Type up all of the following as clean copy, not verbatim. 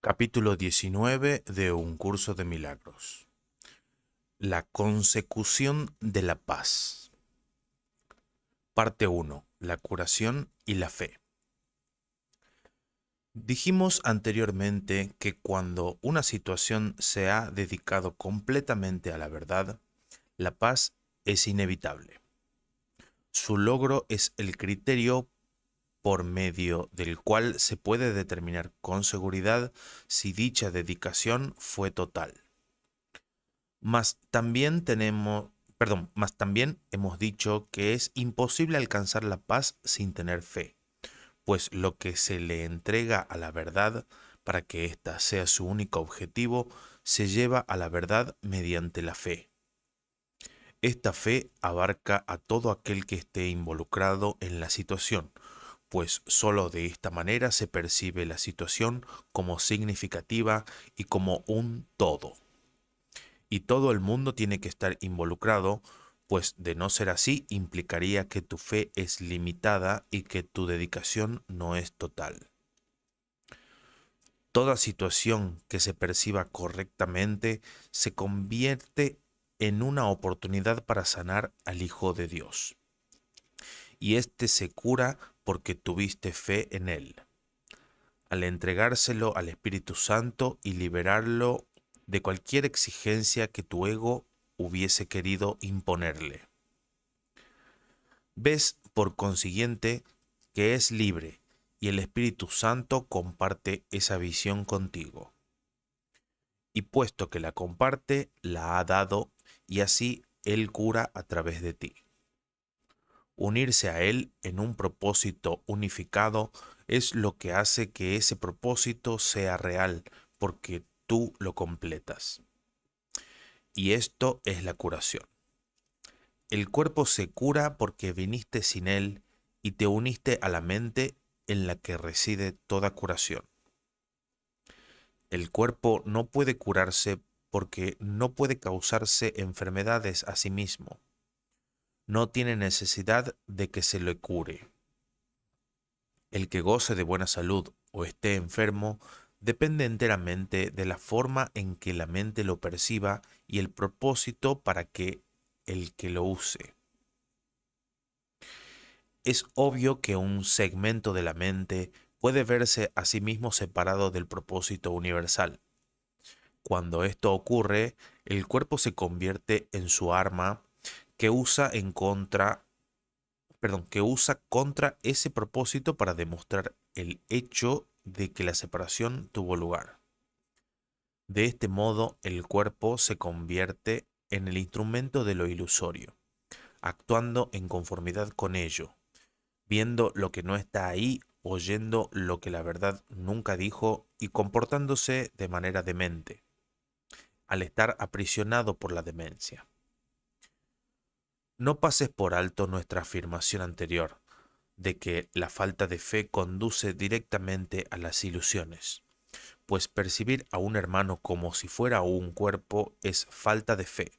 Capítulo 19 de Un curso de milagros. La consecución de la paz. Parte 1. La curación y la fe. Dijimos anteriormente que cuando una situación se ha dedicado completamente a la verdad, la paz es inevitable. Su logro es el criterio por medio del cual se puede determinar con seguridad si dicha dedicación fue total. Mas también hemos dicho que es imposible alcanzar la paz sin tener fe, pues lo que se le entrega a la verdad para que ésta sea su único objetivo, se lleva a la verdad mediante la fe. Esta fe abarca a todo aquel que esté involucrado en la situación, pues sólo de esta manera se percibe la situación como significativa y como un todo. Y todo el mundo tiene que estar involucrado, pues de no ser así implicaría que tu fe es limitada y que tu dedicación no es total. Toda situación que se perciba correctamente se convierte en una oportunidad para sanar al Hijo de Dios. Y éste se cura porque tuviste fe en Él. Al entregárselo al Espíritu Santo y liberarlo de cualquier exigencia que tu ego hubiese querido imponerle. Ves, por consiguiente, que es libre y el Espíritu Santo comparte esa visión contigo. Y puesto que la comparte, la ha dado y así Él cura a través de ti. Unirse a Él en un propósito unificado es lo que hace que ese propósito sea real, porque tú lo completas. Y esto es la curación. El cuerpo se cura porque viniste sin él y te uniste a la mente en la que reside toda curación. El cuerpo no puede curarse porque no puede causarse enfermedades a sí mismo. No tiene necesidad de que se le cure. El que goce de buena salud o esté enfermo depende enteramente de la forma en que la mente lo perciba y el propósito para que el que lo use. Es obvio que un segmento de la mente puede verse a sí mismo separado del propósito universal. Cuando esto ocurre, el cuerpo se convierte en su arma que usa que usa contra ese propósito para demostrar el hecho de que la separación tuvo lugar. De este modo, el cuerpo se convierte en el instrumento de lo ilusorio, actuando en conformidad con ello, viendo lo que no está ahí, oyendo lo que la verdad nunca dijo y comportándose de manera demente, al estar aprisionado por la demencia. No pases por alto nuestra afirmación anterior, de que la falta de fe conduce directamente a las ilusiones, pues percibir a un hermano como si fuera un cuerpo es falta de fe,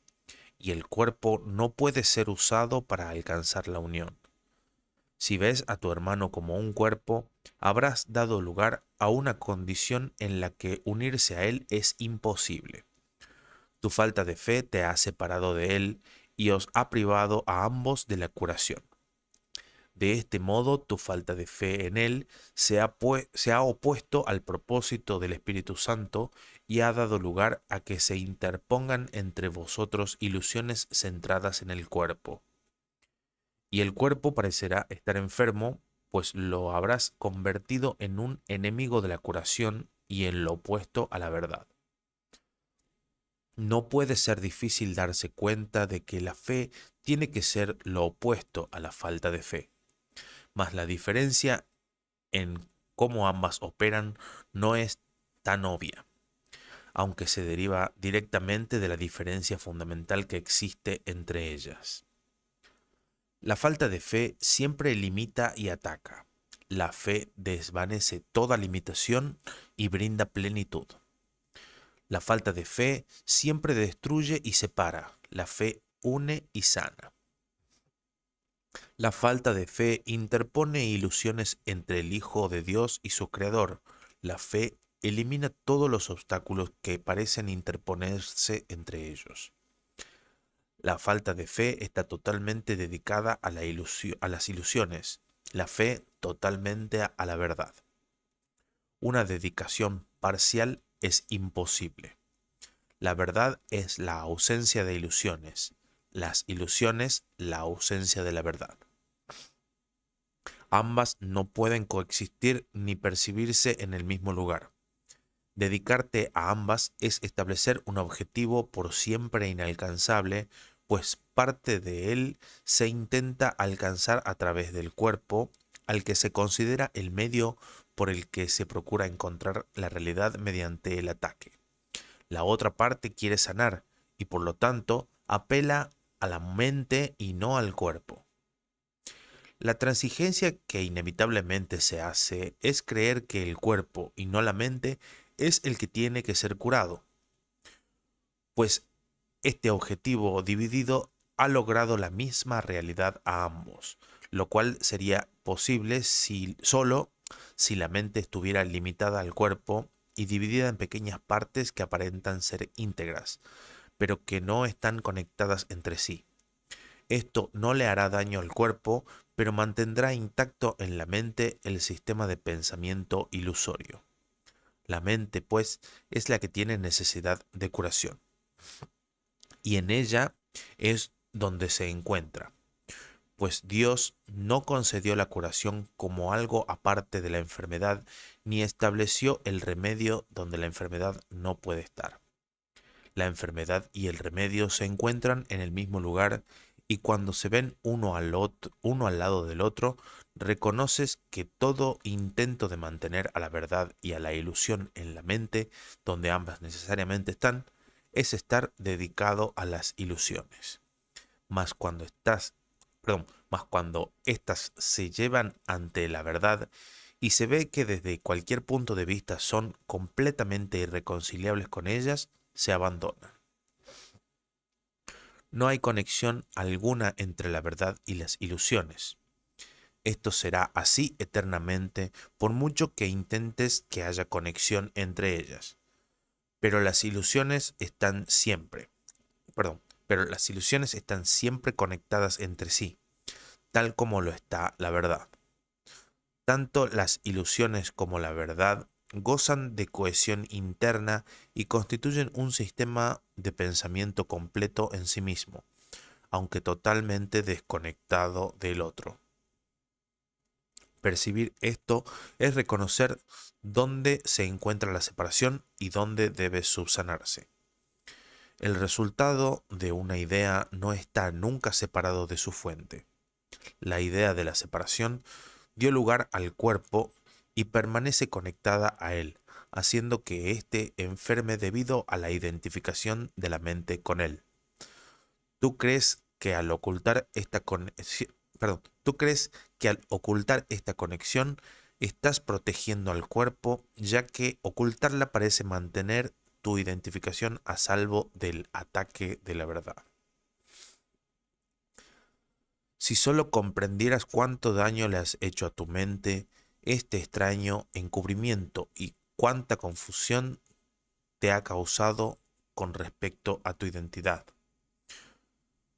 y el cuerpo no puede ser usado para alcanzar la unión. Si ves a tu hermano como un cuerpo, habrás dado lugar a una condición en la que unirse a él es imposible. Tu falta de fe te ha separado de él y os ha privado a ambos de la curación. De este modo, tu falta de fe en él se ha opuesto al propósito del Espíritu Santo y ha dado lugar a que se interpongan entre vosotros ilusiones centradas en el cuerpo. Y el cuerpo parecerá estar enfermo, pues lo habrás convertido en un enemigo de la curación y en lo opuesto a la verdad. No puede ser difícil darse cuenta de que la fe tiene que ser lo opuesto a la falta de fe, mas la diferencia en cómo ambas operan no es tan obvia, aunque se deriva directamente de la diferencia fundamental que existe entre ellas. La falta de fe siempre limita y ataca. La fe desvanece toda limitación y brinda plenitud. La falta de fe siempre destruye y separa. La fe une y sana. La falta de fe interpone ilusiones entre el Hijo de Dios y su Creador. La fe elimina todos los obstáculos que parecen interponerse entre ellos. La falta de fe está totalmente dedicada a a las ilusiones, la fe totalmente a la verdad. Una dedicación parcial es imposible. La verdad es la ausencia de ilusiones, las ilusiones la ausencia de la verdad. Ambas no pueden coexistir ni percibirse en el mismo lugar. Dedicarte a ambas es establecer un objetivo por siempre inalcanzable, pues parte de él se intenta alcanzar a través del cuerpo, al que se considera el medio por el que se procura encontrar la realidad mediante el ataque. La otra parte quiere sanar y por lo tanto apela a la mente y no al cuerpo. La transigencia que inevitablemente se hace es creer que el cuerpo y no la mente es el que tiene que ser curado, pues este objetivo dividido ha logrado la misma realidad a ambos, lo cual sería posible solo si la mente estuviera limitada al cuerpo y dividida en pequeñas partes que aparentan ser íntegras, pero que no están conectadas entre sí. Esto no le hará daño al cuerpo, pero mantendrá intacto en la mente el sistema de pensamiento ilusorio. La mente, pues, es la que tiene necesidad de curación, y en ella es donde se encuentra, pues Dios no concedió la curación como algo aparte de la enfermedad, ni estableció el remedio donde la enfermedad no puede estar. La enfermedad y el remedio se encuentran en el mismo lugar y cuando se ven uno al lado del otro, reconoces que todo intento de mantener a la verdad y a la ilusión en la mente, donde ambas necesariamente están, es estar dedicado a las ilusiones. Mas cuando éstas se llevan ante la verdad y se ve que desde cualquier punto de vista son completamente irreconciliables con ellas, se abandonan. No hay conexión alguna entre la verdad y las ilusiones. Esto será así eternamente, por mucho que intentes que haya conexión entre ellas. Pero las ilusiones están siempre, pero las ilusiones están siempre conectadas entre sí, tal como lo está la verdad. Tanto las ilusiones como la verdad gozan de cohesión interna y constituyen un sistema de pensamiento completo en sí mismo, aunque totalmente desconectado del otro. Percibir esto es reconocer dónde se encuentra la separación y dónde debe subsanarse. El resultado de una idea no está nunca separado de su fuente. La idea de la separación dio lugar al cuerpo y permanece conectada a él, haciendo que éste enferme debido a la identificación de la mente con él. ¿Tú crees que al ocultar esta conexión, ¿Tú crees que al ocultar esta conexión estás protegiendo al cuerpo, ya que ocultarla parece mantener tu identificación a salvo del ataque de la verdad? Si solo comprendieras cuánto daño le has hecho a tu mente este extraño encubrimiento y cuánta confusión te ha causado con respecto a tu identidad.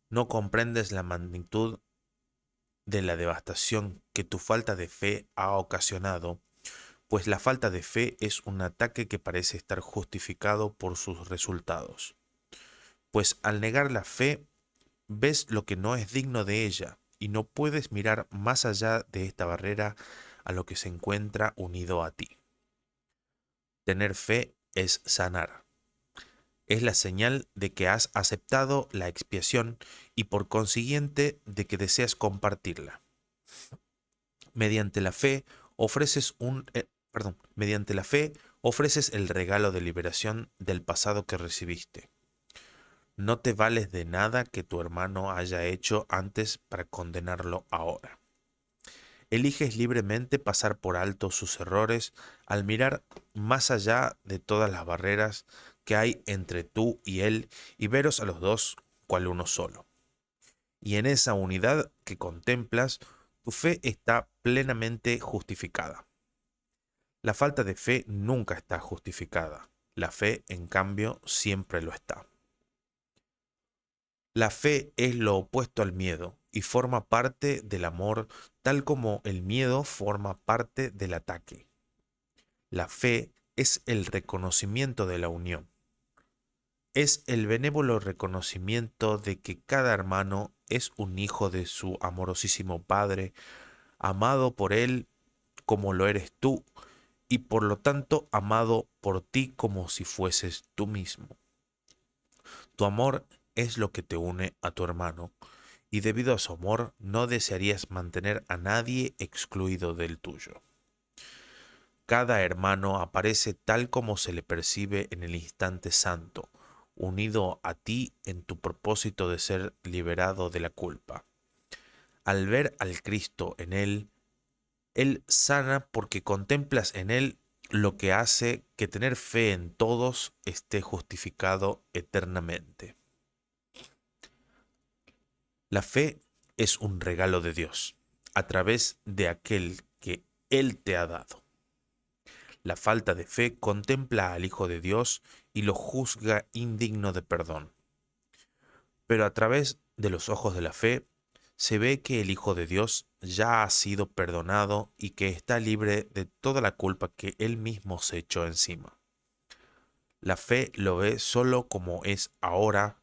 No comprendes la magnitud de la devastación que tu falta de fe ha ocasionado, pues la falta de fe es un ataque que parece estar justificado por sus resultados. Pues al negar la fe, ves lo que no es digno de ella y no puedes mirar más allá de esta barrera a lo que se encuentra unido a ti. Tener fe es sanar. Es la señal de que has aceptado la expiación y por consiguiente de que deseas compartirla. Mediante la fe mediante la fe ofreces el regalo de liberación del pasado que recibiste. No te vales de nada que tu hermano haya hecho antes para condenarlo ahora. Eliges libremente pasar por alto sus errores al mirar más allá de todas las barreras que hay entre tú y él y veros a los dos cual uno solo. Y en esa unidad que contemplas, tu fe está plenamente justificada. La falta de fe nunca está justificada. La fe, en cambio, siempre lo está. La fe es lo opuesto al miedo y forma parte del amor, tal como el miedo forma parte del ataque. La fe es el reconocimiento de la unión. Es el benévolo reconocimiento de que cada hermano es un hijo de su amorosísimo Padre, amado por Él como lo eres tú, y por lo tanto amado por ti como si fueses tú mismo. Tu amor es lo que te une a tu hermano, y debido a su amor no desearías mantener a nadie excluido del tuyo. Cada hermano aparece tal como se le percibe en el instante santo, unido a ti en tu propósito de ser liberado de la culpa. Al ver al Cristo en él sana porque contemplas en él lo que hace que tener fe en todos esté justificado eternamente. La fe es un regalo de Dios a través de aquel que Él te ha dado. La falta de fe contempla al Hijo de Dios y lo juzga indigno de perdón. Pero a través de los ojos de la fe se ve que el Hijo de Dios ya ha sido perdonado y que está libre de toda la culpa que Él mismo se echó encima. La fe lo ve solo como es ahora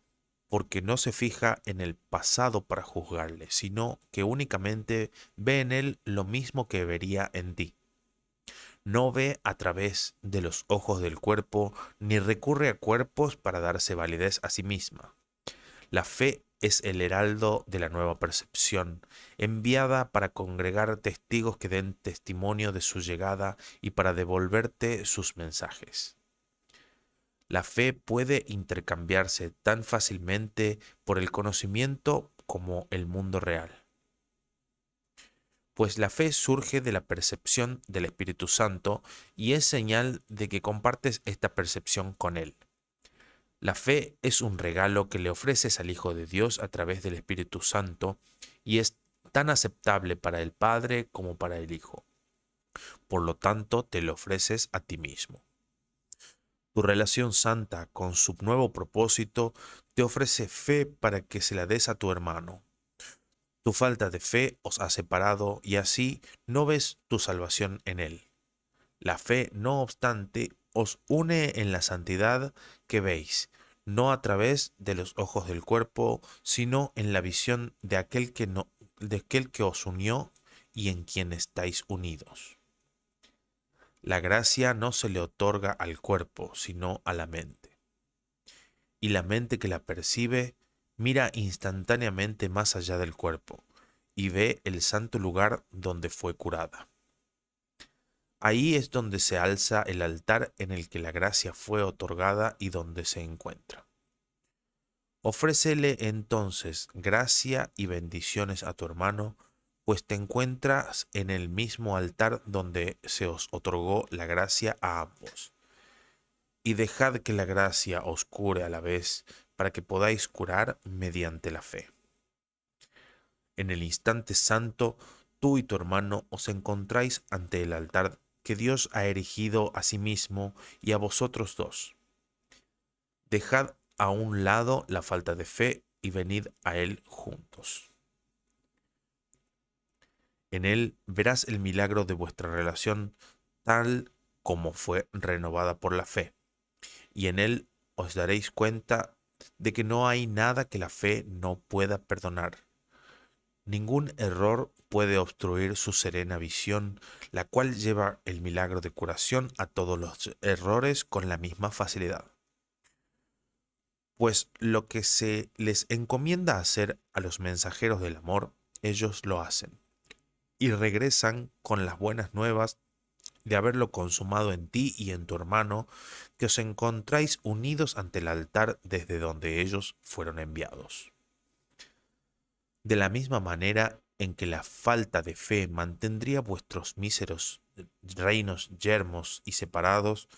porque no se fija en el pasado para juzgarle, sino que únicamente ve en él lo mismo que vería en ti. No ve a través de los ojos del cuerpo, ni recurre a cuerpos para darse validez a sí misma. La fe es el heraldo de la nueva percepción, enviada para congregar testigos que den testimonio de su llegada y para devolverte sus mensajes. La fe puede intercambiarse tan fácilmente por el conocimiento como el mundo real, pues la fe surge de la percepción del Espíritu Santo y es señal de que compartes esta percepción con Él. La fe es un regalo que le ofreces al Hijo de Dios a través del Espíritu Santo y es tan aceptable para el Padre como para el Hijo. Por lo tanto, te lo ofreces a ti mismo. Tu relación santa con su nuevo propósito te ofrece fe para que se la des a tu hermano. Tu falta de fe os ha separado y así no ves tu salvación en él. La fe, no obstante, os une en la santidad que veis, no a través de los ojos del cuerpo, sino en la visión de aquel que os unió y en quien estáis unidos. La gracia no se le otorga al cuerpo, sino a la mente. Y la mente que la percibe mira instantáneamente más allá del cuerpo y ve el santo lugar donde fue curada. Ahí es donde se alza el altar en el que la gracia fue otorgada y donde se encuentra. Ofrécele entonces gracia y bendiciones a tu hermano, pues te encuentras en el mismo altar donde se os otorgó la gracia a ambos. Y dejad que la gracia os cure a la vez, para que podáis curar mediante la fe. En el instante santo, tú y tu hermano os encontráis ante el altar que Dios ha erigido a sí mismo y a vosotros dos. Dejad a un lado la falta de fe y venid a Él juntos. En Él verás el milagro de vuestra relación tal como fue renovada por la fe, y en Él os daréis cuenta de que no hay nada que la fe no pueda perdonar. Ningún error puede obstruir su serena visión, la cual lleva el milagro de curación a todos los errores con la misma facilidad. Pues lo que se les encomienda hacer a los mensajeros del amor, ellos lo hacen, y regresan con las buenas nuevas de haberlo consumado en ti y en tu hermano, que os encontráis unidos ante el altar desde donde ellos fueron enviados. De la misma manera en que la falta de fe mantendría vuestros míseros reinos yermos y separados,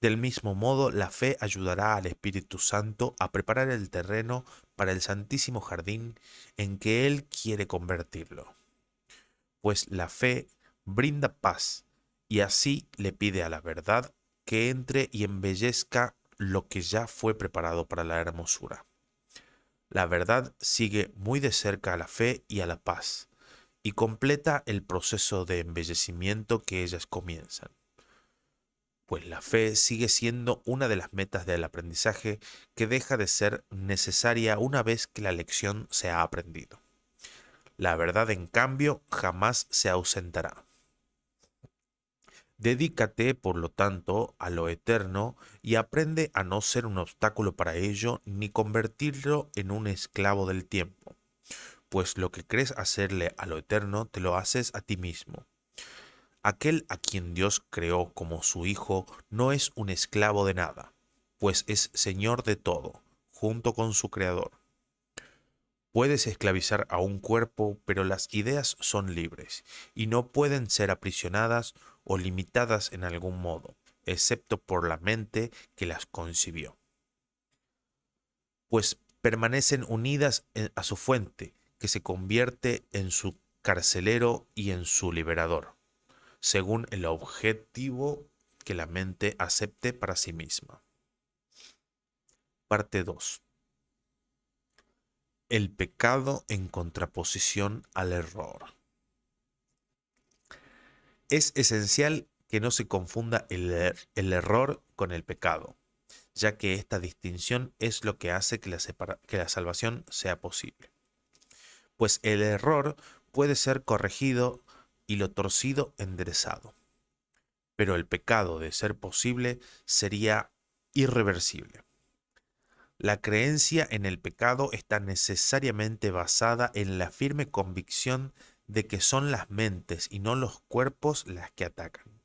del mismo modo la fe ayudará al Espíritu Santo a preparar el terreno para el santísimo jardín en que Él quiere convertirlo. Pues la fe brinda paz y así le pide a la verdad que entre y embellezca lo que ya fue preparado para la hermosura. La verdad sigue muy de cerca a la fe y a la paz, y completa el proceso de embellecimiento que ellas comienzan, pues la fe sigue siendo una de las metas del aprendizaje que deja de ser necesaria una vez que la lección se ha aprendido. La verdad, en cambio, jamás se ausentará. Dedícate, por lo tanto, a lo eterno y aprende a no ser un obstáculo para ello ni convertirlo en un esclavo del tiempo, pues lo que crees hacerle a lo eterno te lo haces a ti mismo. Aquel a quien Dios creó como su hijo no es un esclavo de nada, pues es señor de todo, junto con su creador. Puedes esclavizar a un cuerpo, pero las ideas son libres y no pueden ser aprisionadas o limitadas en algún modo, excepto por la mente que las concibió, pues permanecen unidas a su fuente, que se convierte en su carcelero y en su liberador, según el objetivo que la mente acepte para sí misma. Parte 2. El pecado en contraposición al error. Es esencial que no se confunda el error con el pecado, ya que esta distinción es lo que hace que la salvación sea posible. Pues el error puede ser corregido y lo torcido enderezado, pero el pecado, de ser posible, sería irreversible. La creencia en el pecado está necesariamente basada en la firme convicción de que son las mentes y no los cuerpos las que atacan.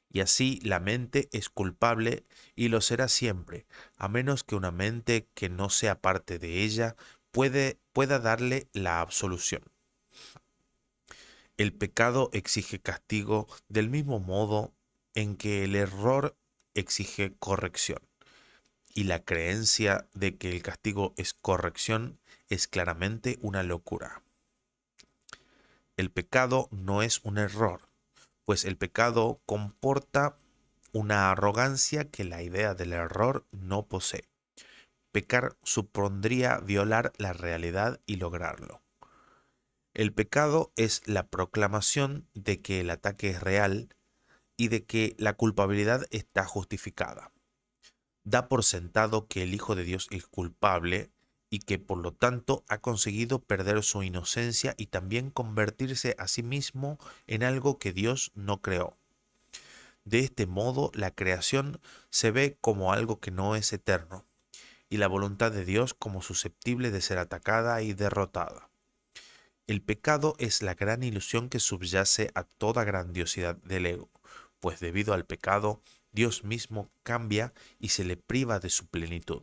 Y así la mente es culpable y lo será siempre, a menos que una mente que no sea parte de ella pueda darle la absolución. El pecado exige castigo del mismo modo en que el error exige corrección. Y la creencia de que el castigo es corrección es claramente una locura. El pecado no es un error, pues el pecado comporta una arrogancia que la idea del error no posee. Pecar supondría violar la realidad y lograrlo. El pecado es la proclamación de que el ataque es real y de que la culpabilidad está justificada. Da por sentado que el Hijo de Dios es culpable y que por lo tanto ha conseguido perder su inocencia y también convertirse a sí mismo en algo que Dios no creó. De este modo, la creación se ve como algo que no es eterno, y la voluntad de Dios como susceptible de ser atacada y derrotada. El pecado es la gran ilusión que subyace a toda grandiosidad del ego, pues debido al pecado, Dios mismo cambia y se le priva de su plenitud.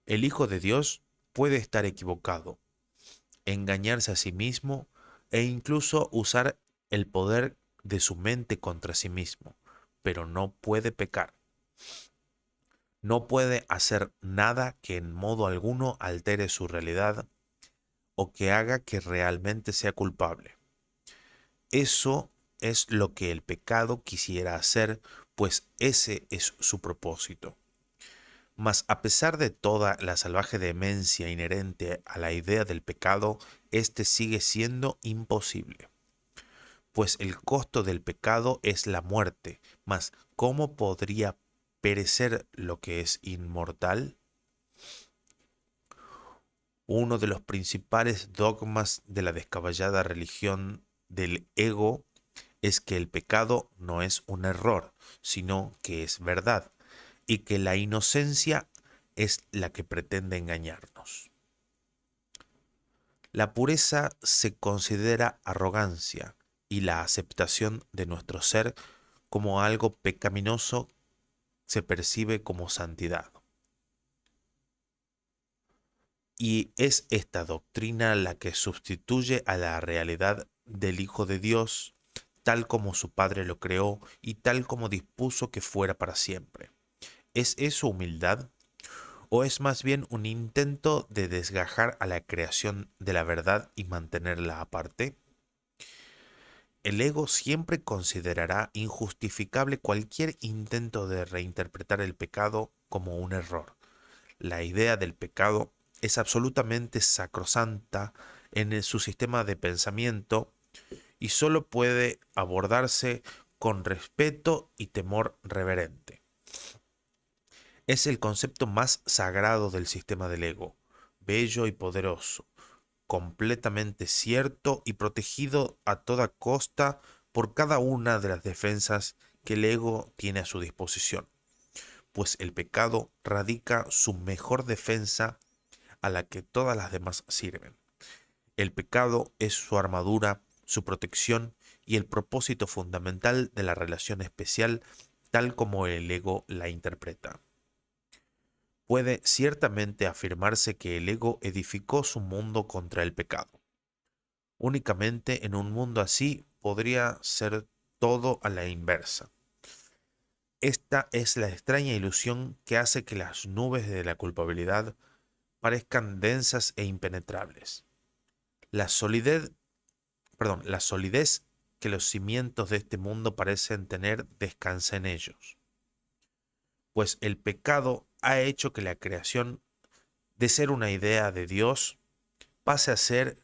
El Hijo de Dios puede estar equivocado, engañarse a sí mismo e incluso usar el poder de su mente contra sí mismo, pero no puede pecar. No puede hacer nada que en modo alguno altere su realidad o que haga que realmente sea culpable. Eso es lo que el pecado quisiera hacer, pues ese es su propósito. Mas a pesar de toda la salvaje demencia inherente a la idea del pecado, este sigue siendo imposible. Pues el costo del pecado es la muerte, mas ¿cómo podría perecer lo que es inmortal? Uno de los principales dogmas de la descabellada religión del ego es que el pecado no es un error, sino que es verdad, y que la inocencia es la que pretende engañarnos. La pureza se considera arrogancia y la aceptación de nuestro ser como algo pecaminoso se percibe como santidad. Y es esta doctrina la que sustituye a la realidad del Hijo de Dios, tal como su Padre lo creó y tal como dispuso que fuera para siempre. ¿Es eso humildad? ¿O es más bien un intento de desgajar a la creación de la verdad y mantenerla aparte? El ego siempre considerará injustificable cualquier intento de reinterpretar el pecado como un error. La idea del pecado es absolutamente sacrosanta en su sistema de pensamiento y solo puede abordarse con respeto y temor reverente. Es el concepto más sagrado del sistema del ego, bello y poderoso, completamente cierto y protegido a toda costa por cada una de las defensas que el ego tiene a su disposición, pues el pecado radica su mejor defensa a la que todas las demás sirven. El pecado es su armadura, su protección y el propósito fundamental de la relación especial tal como el ego la interpreta. Puede ciertamente afirmarse que el ego edificó su mundo contra el pecado. Únicamente en un mundo así podría ser todo a la inversa. Esta es la extraña ilusión que hace que las nubes de la culpabilidad parezcan densas e impenetrables. La solidez, la solidez que los cimientos de este mundo parecen tener descansa en ellos, pues el pecado ha hecho que la creación, de ser una idea de Dios, pase a ser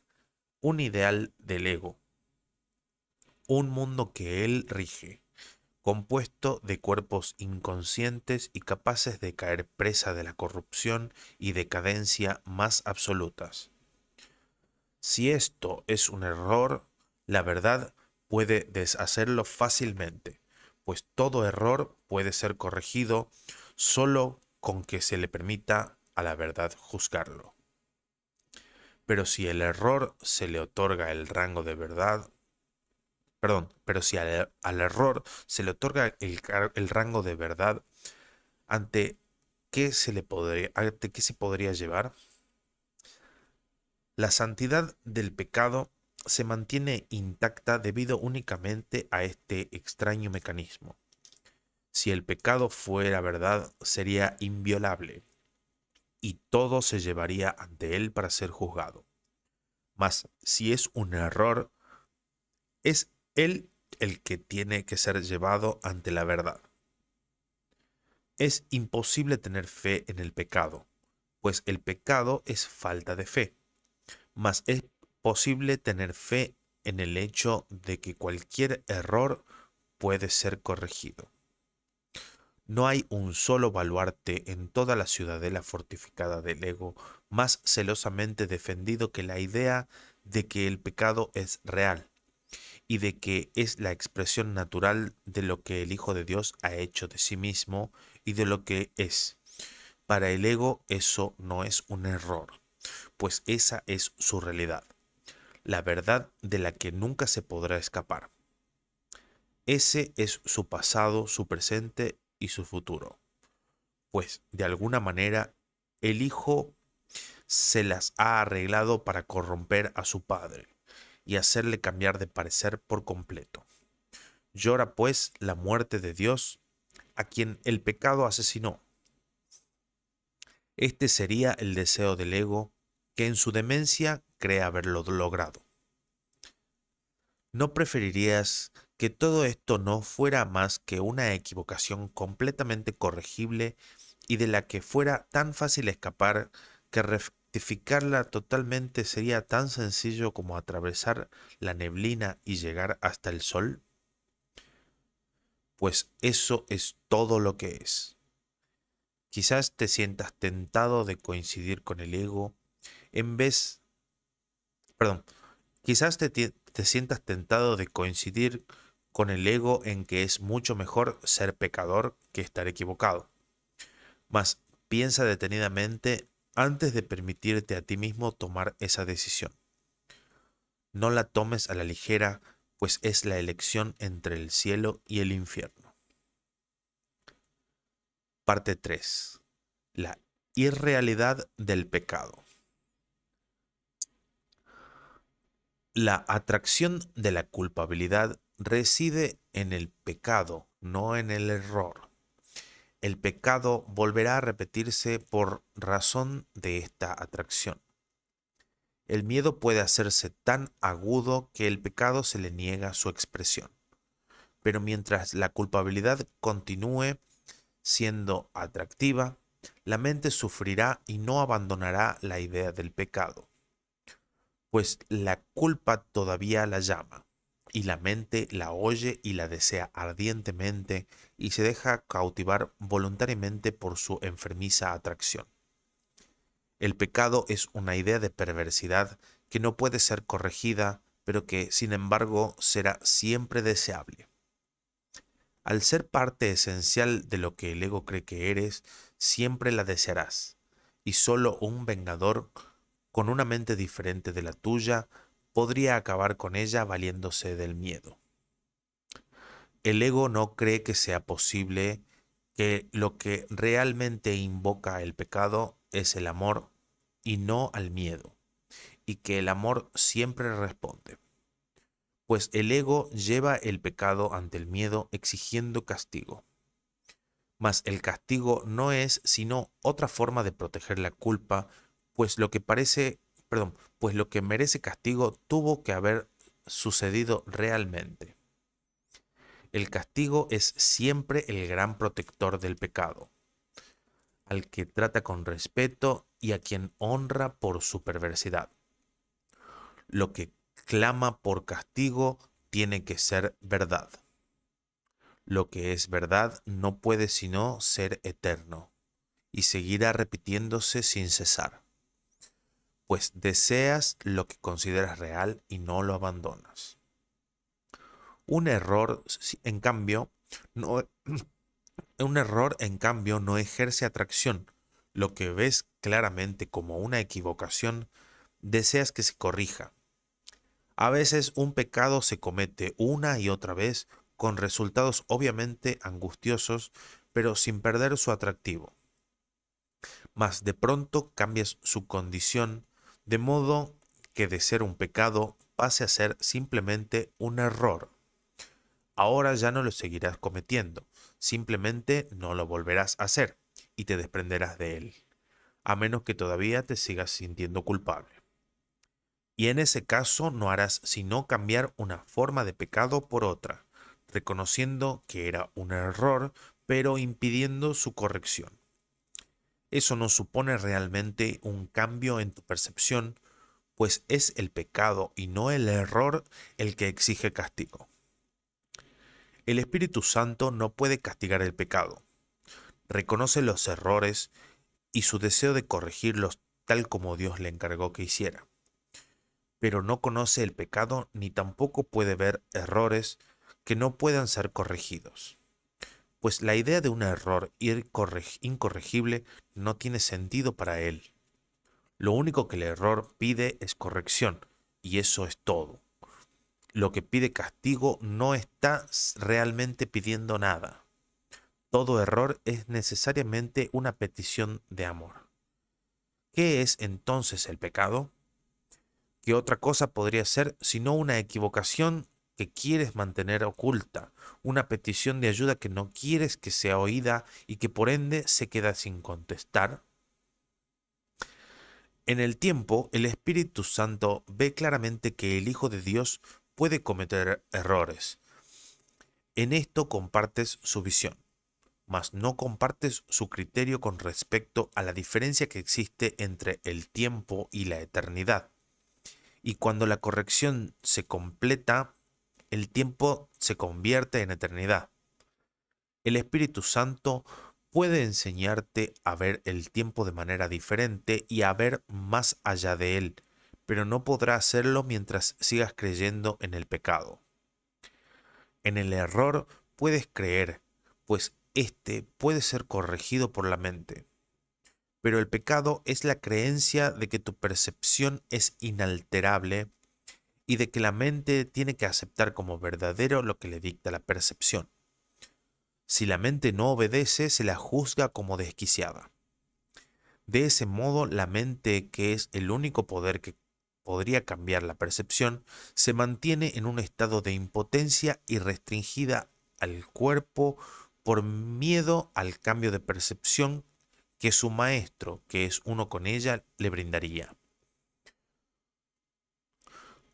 un ideal del ego, un mundo que él rige, compuesto de cuerpos inconscientes y capaces de caer presa de la corrupción y decadencia más absolutas. Si esto es un error, la verdad puede deshacerlo fácilmente, pues todo error puede ser corregido solo con que se le permita a la verdad juzgarlo. Pero si el error se le otorga el rango de verdad, pero si al error se le otorga el rango de verdad, ¿ante ante qué se podría llevar? La santidad del pecado se mantiene intacta debido únicamente a este extraño mecanismo. Si el pecado fuera verdad, sería inviolable y todo se llevaría ante él para ser juzgado. Mas si es un error, es él el que tiene que ser llevado ante la verdad. Es imposible tener fe en el pecado, pues el pecado es falta de fe. Mas es posible tener fe en el hecho de que cualquier error puede ser corregido. No hay un solo baluarte en toda la ciudadela fortificada del ego más celosamente defendido que la idea de que el pecado es real y de que es la expresión natural de lo que el Hijo de Dios ha hecho de sí mismo y de lo que es. Para el ego eso no es un error, pues esa es su realidad, la verdad de la que nunca se podrá escapar. Ese es su pasado, su presente y su futuro, pues de alguna manera el Hijo se las ha arreglado para corromper a su Padre y hacerle cambiar de parecer por completo. Llora pues la muerte de Dios, a quien el pecado asesinó. Este sería el deseo del ego, que en su demencia cree haberlo logrado. ¿No preferirías que todo esto no fuera más que una equivocación completamente corregible y de la que fuera tan fácil escapar que rectificarla totalmente sería tan sencillo como atravesar la neblina y llegar hasta el sol? Pues eso es todo lo que es. Quizás te sientas tentado de coincidir con el ego en vez, perdón, quizás te sientas tentado de coincidir con el ego en que es mucho mejor ser pecador que estar equivocado. Mas piensa detenidamente antes de permitirte a ti mismo tomar esa decisión. No la tomes a la ligera, pues es la elección entre el cielo y el infierno. Parte 3. La irrealidad del pecado. La atracción de la culpabilidad reside en el pecado, no en el error. El pecado volverá a repetirse por razón de esta atracción. El miedo puede hacerse tan agudo que el pecado se le niega su expresión. Pero mientras la culpabilidad continúe siendo atractiva, la mente sufrirá y no abandonará la idea del pecado, pues la culpa todavía la llama, y la mente la oye y la desea ardientemente y se deja cautivar voluntariamente por su enfermiza atracción. El pecado es una idea de perversidad que no puede ser corregida, pero que, sin embargo, será siempre deseable. Al ser parte esencial de lo que el ego cree que eres, siempre la desearás, y solo un vengador con una mente diferente de la tuya podría acabar con ella valiéndose del miedo. El ego no cree que sea posible que lo que realmente invoca el pecado es el amor y no al miedo, y que el amor siempre responde. Pues el ego lleva el pecado ante el miedo exigiendo castigo. Mas el castigo no es sino otra forma de proteger la culpa, pues lo que pues lo que merece castigo tuvo que haber sucedido realmente. El castigo es siempre el gran protector del pecado, al que trata con respeto y a quien honra por su perversidad. Lo que clama por castigo tiene que ser verdad. Lo que es verdad no puede sino ser eterno y seguirá repitiéndose sin cesar, pues deseas lo que consideras real y no lo abandonas. Un error, en cambio, no, un error, en cambio, no ejerce atracción. Lo que ves claramente como una equivocación, deseas que se corrija. A veces un pecado se comete una y otra vez con resultados obviamente angustiosos, pero sin perder su atractivo. Mas de pronto cambias su condición, de modo que de ser un pecado pase a ser simplemente un error. Ahora ya no lo seguirás cometiendo, simplemente no lo volverás a hacer y te desprenderás de él, a menos que todavía te sigas sintiendo culpable. Y en ese caso no harás sino cambiar una forma de pecado por otra, reconociendo que era un error, pero impidiendo su corrección. Eso no supone realmente un cambio en tu percepción, pues es el pecado y no el error el que exige castigo. El Espíritu Santo no puede castigar el pecado. Reconoce los errores y su deseo de corregirlos tal como Dios le encargó que hiciera. Pero no conoce el pecado ni tampoco puede ver errores que no puedan ser corregidos. Pues la idea de un error incorregible no tiene sentido para él. Lo único que el error pide es corrección, y eso es todo. Lo que pide castigo no está realmente pidiendo nada. Todo error es necesariamente una petición de amor. ¿Qué es entonces el pecado? ¿Qué otra cosa podría ser sino una equivocación que quieres mantener oculta, una petición de ayuda que no quieres que sea oída y que por ende se queda sin contestar? En el tiempo, el Espíritu Santo ve claramente que el Hijo de Dios puede cometer errores. En esto compartes su visión, mas no compartes su criterio con respecto a la diferencia que existe entre el tiempo y la eternidad. Y cuando la corrección se completa, el tiempo se convierte en eternidad. El Espíritu Santo puede enseñarte a ver el tiempo de manera diferente y a ver más allá de él, pero no podrá hacerlo mientras sigas creyendo en el pecado. En el error puedes creer, pues éste puede ser corregido por la mente. Pero el pecado es la creencia de que tu percepción es inalterable y de que la mente tiene que aceptar como verdadero lo que le dicta la percepción. Si la mente no obedece, se la juzga como desquiciada. De ese modo, la mente, que es el único poder que podría cambiar la percepción, se mantiene en un estado de impotencia y restringida al cuerpo por miedo al cambio de percepción que su maestro, que es uno con ella, le brindaría.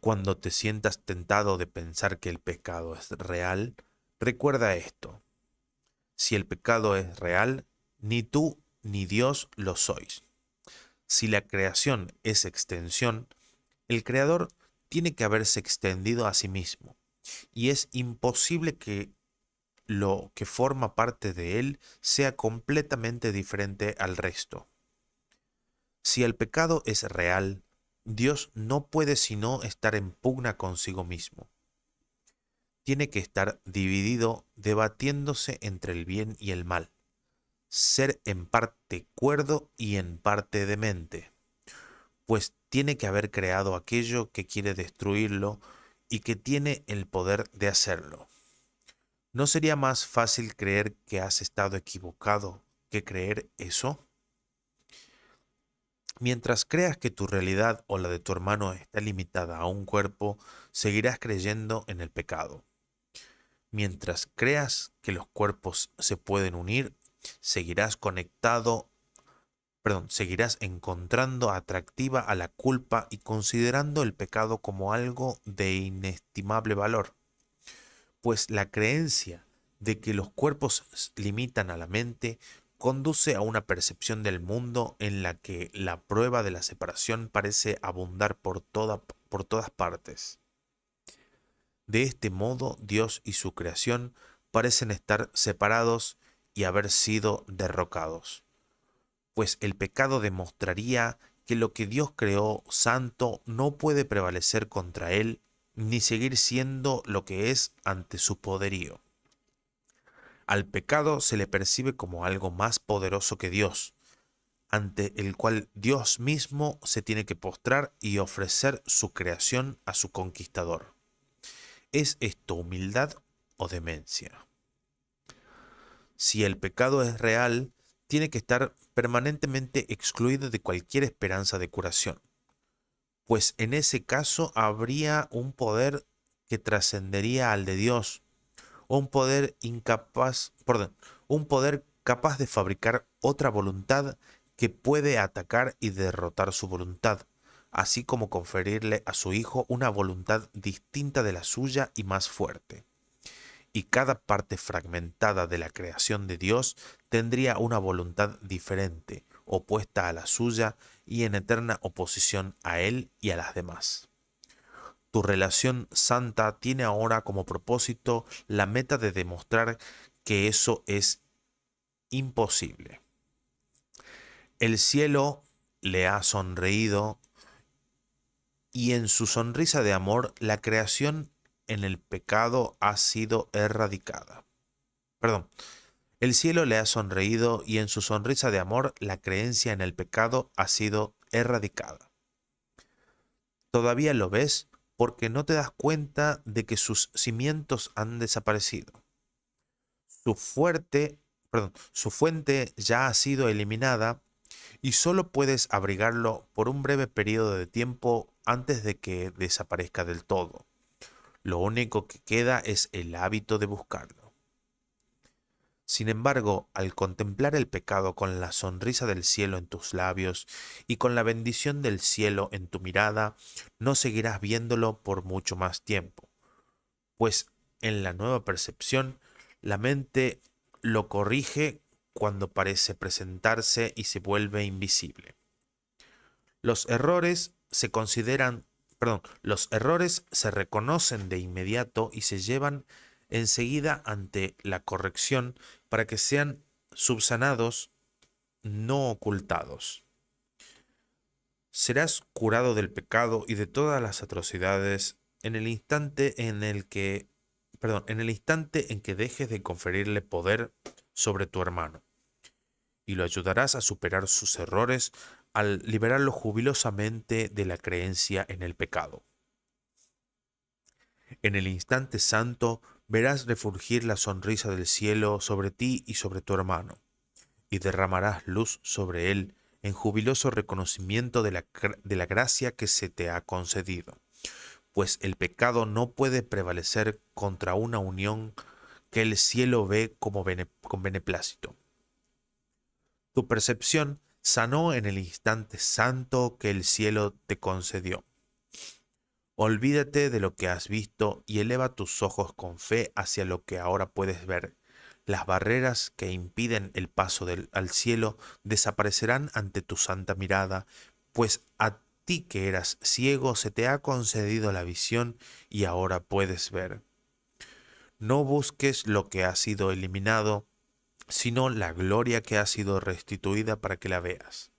Cuando te sientas tentado de pensar que el pecado es real, recuerda esto: si el pecado es real, ni tú ni Dios lo sois. Si la creación es extensión, el Creador tiene que haberse extendido a sí mismo, y es imposible que lo que forma parte de él sea completamente diferente al resto. Si el pecado es real, Dios no puede sino estar en pugna consigo mismo. Tiene que estar dividido, debatiéndose entre el bien y el mal, ser en parte cuerdo y en parte demente, pues tiene que haber creado aquello que quiere destruirlo y que tiene el poder de hacerlo. ¿No sería más fácil creer que has estado equivocado que creer eso? Mientras creas que tu realidad o la de tu hermano está limitada a un cuerpo, seguirás creyendo en el pecado. Mientras creas que los cuerpos se pueden unir, seguirás seguirás encontrando atractiva a la culpa y considerando el pecado como algo de inestimable valor, pues la creencia de que los cuerpos limitan a la mente conduce a una percepción del mundo en la que la prueba de la separación parece abundar por todas partes. De este modo, Dios y su creación parecen estar separados y haber sido derrocados, pues el pecado demostraría que lo que Dios creó santo no puede prevalecer contra él ni seguir siendo lo que es ante su poderío. Al pecado se le percibe como algo más poderoso que Dios, ante el cual Dios mismo se tiene que postrar y ofrecer su creación a su conquistador. ¿Es esto humildad o demencia? Si el pecado es real, tiene que estar permanentemente excluido de cualquier esperanza de curación, pues en ese caso habría un poder que trascendería al de Dios, o un poder capaz de fabricar otra voluntad que puede atacar y derrotar su voluntad, así como conferirle a su hijo una voluntad distinta de la suya y más fuerte. Y cada parte fragmentada de la creación de Dios tendría una voluntad diferente, opuesta a la suya y en eterna oposición a él y a las demás. Tu relación santa tiene ahora como propósito la meta de demostrar que eso es imposible. El cielo le ha sonreído y en su sonrisa de amor la creación en el pecado ha sido erradicada. Perdón, el cielo le ha sonreído y en su sonrisa de amor la creencia en el pecado ha sido erradicada. Todavía lo ves porque no te das cuenta de que sus cimientos han desaparecido. Su su fuente ya ha sido eliminada y solo puedes abrigarlo por un breve periodo de tiempo antes de que desaparezca del todo. Lo único que queda es el hábito de buscarlo. Sin embargo, al contemplar el pecado con la sonrisa del cielo en tus labios y con la bendición del cielo en tu mirada, no seguirás viéndolo por mucho más tiempo, pues en la nueva percepción, la mente lo corrige cuando parece presentarse y se vuelve invisible. Los errores se consideran, los errores se reconocen de inmediato y se llevan enseguida ante la corrección para que sean subsanados, no ocultados. Serás curado del pecado y de todas las atrocidades en el instante en el instante en que dejes de conferirle poder sobre tu hermano, y lo ayudarás a superar sus errores al liberarlo jubilosamente de la creencia en el pecado. En el instante santo verás refulgir la sonrisa del cielo sobre ti y sobre tu hermano, y derramarás luz sobre él en jubiloso reconocimiento de la gracia que se te ha concedido, pues el pecado no puede prevalecer contra una unión que el cielo ve con beneplácito. Tu percepción sanó en el instante santo que el cielo te concedió. Olvídate de lo que has visto y eleva tus ojos con fe hacia lo que ahora puedes ver. Las barreras que impiden el paso al cielo desaparecerán ante tu santa mirada, pues a ti que eras ciego se te ha concedido la visión y ahora puedes ver. No busques lo que ha sido eliminado, sino la gloria que ha sido restituida para que la veas.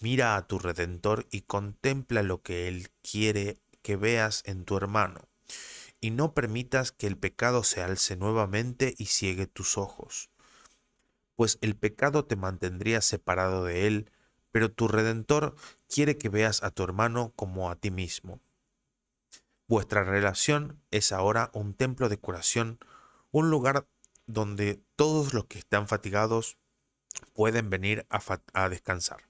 Mira a tu Redentor y contempla lo que Él quiere que veas en tu hermano, y no permitas que el pecado se alce nuevamente y ciegue tus ojos, pues el pecado te mantendría separado de Él, pero tu Redentor quiere que veas a tu hermano como a ti mismo. Vuestra relación es ahora un templo de curación, un lugar donde todos los que están fatigados pueden venir a descansar.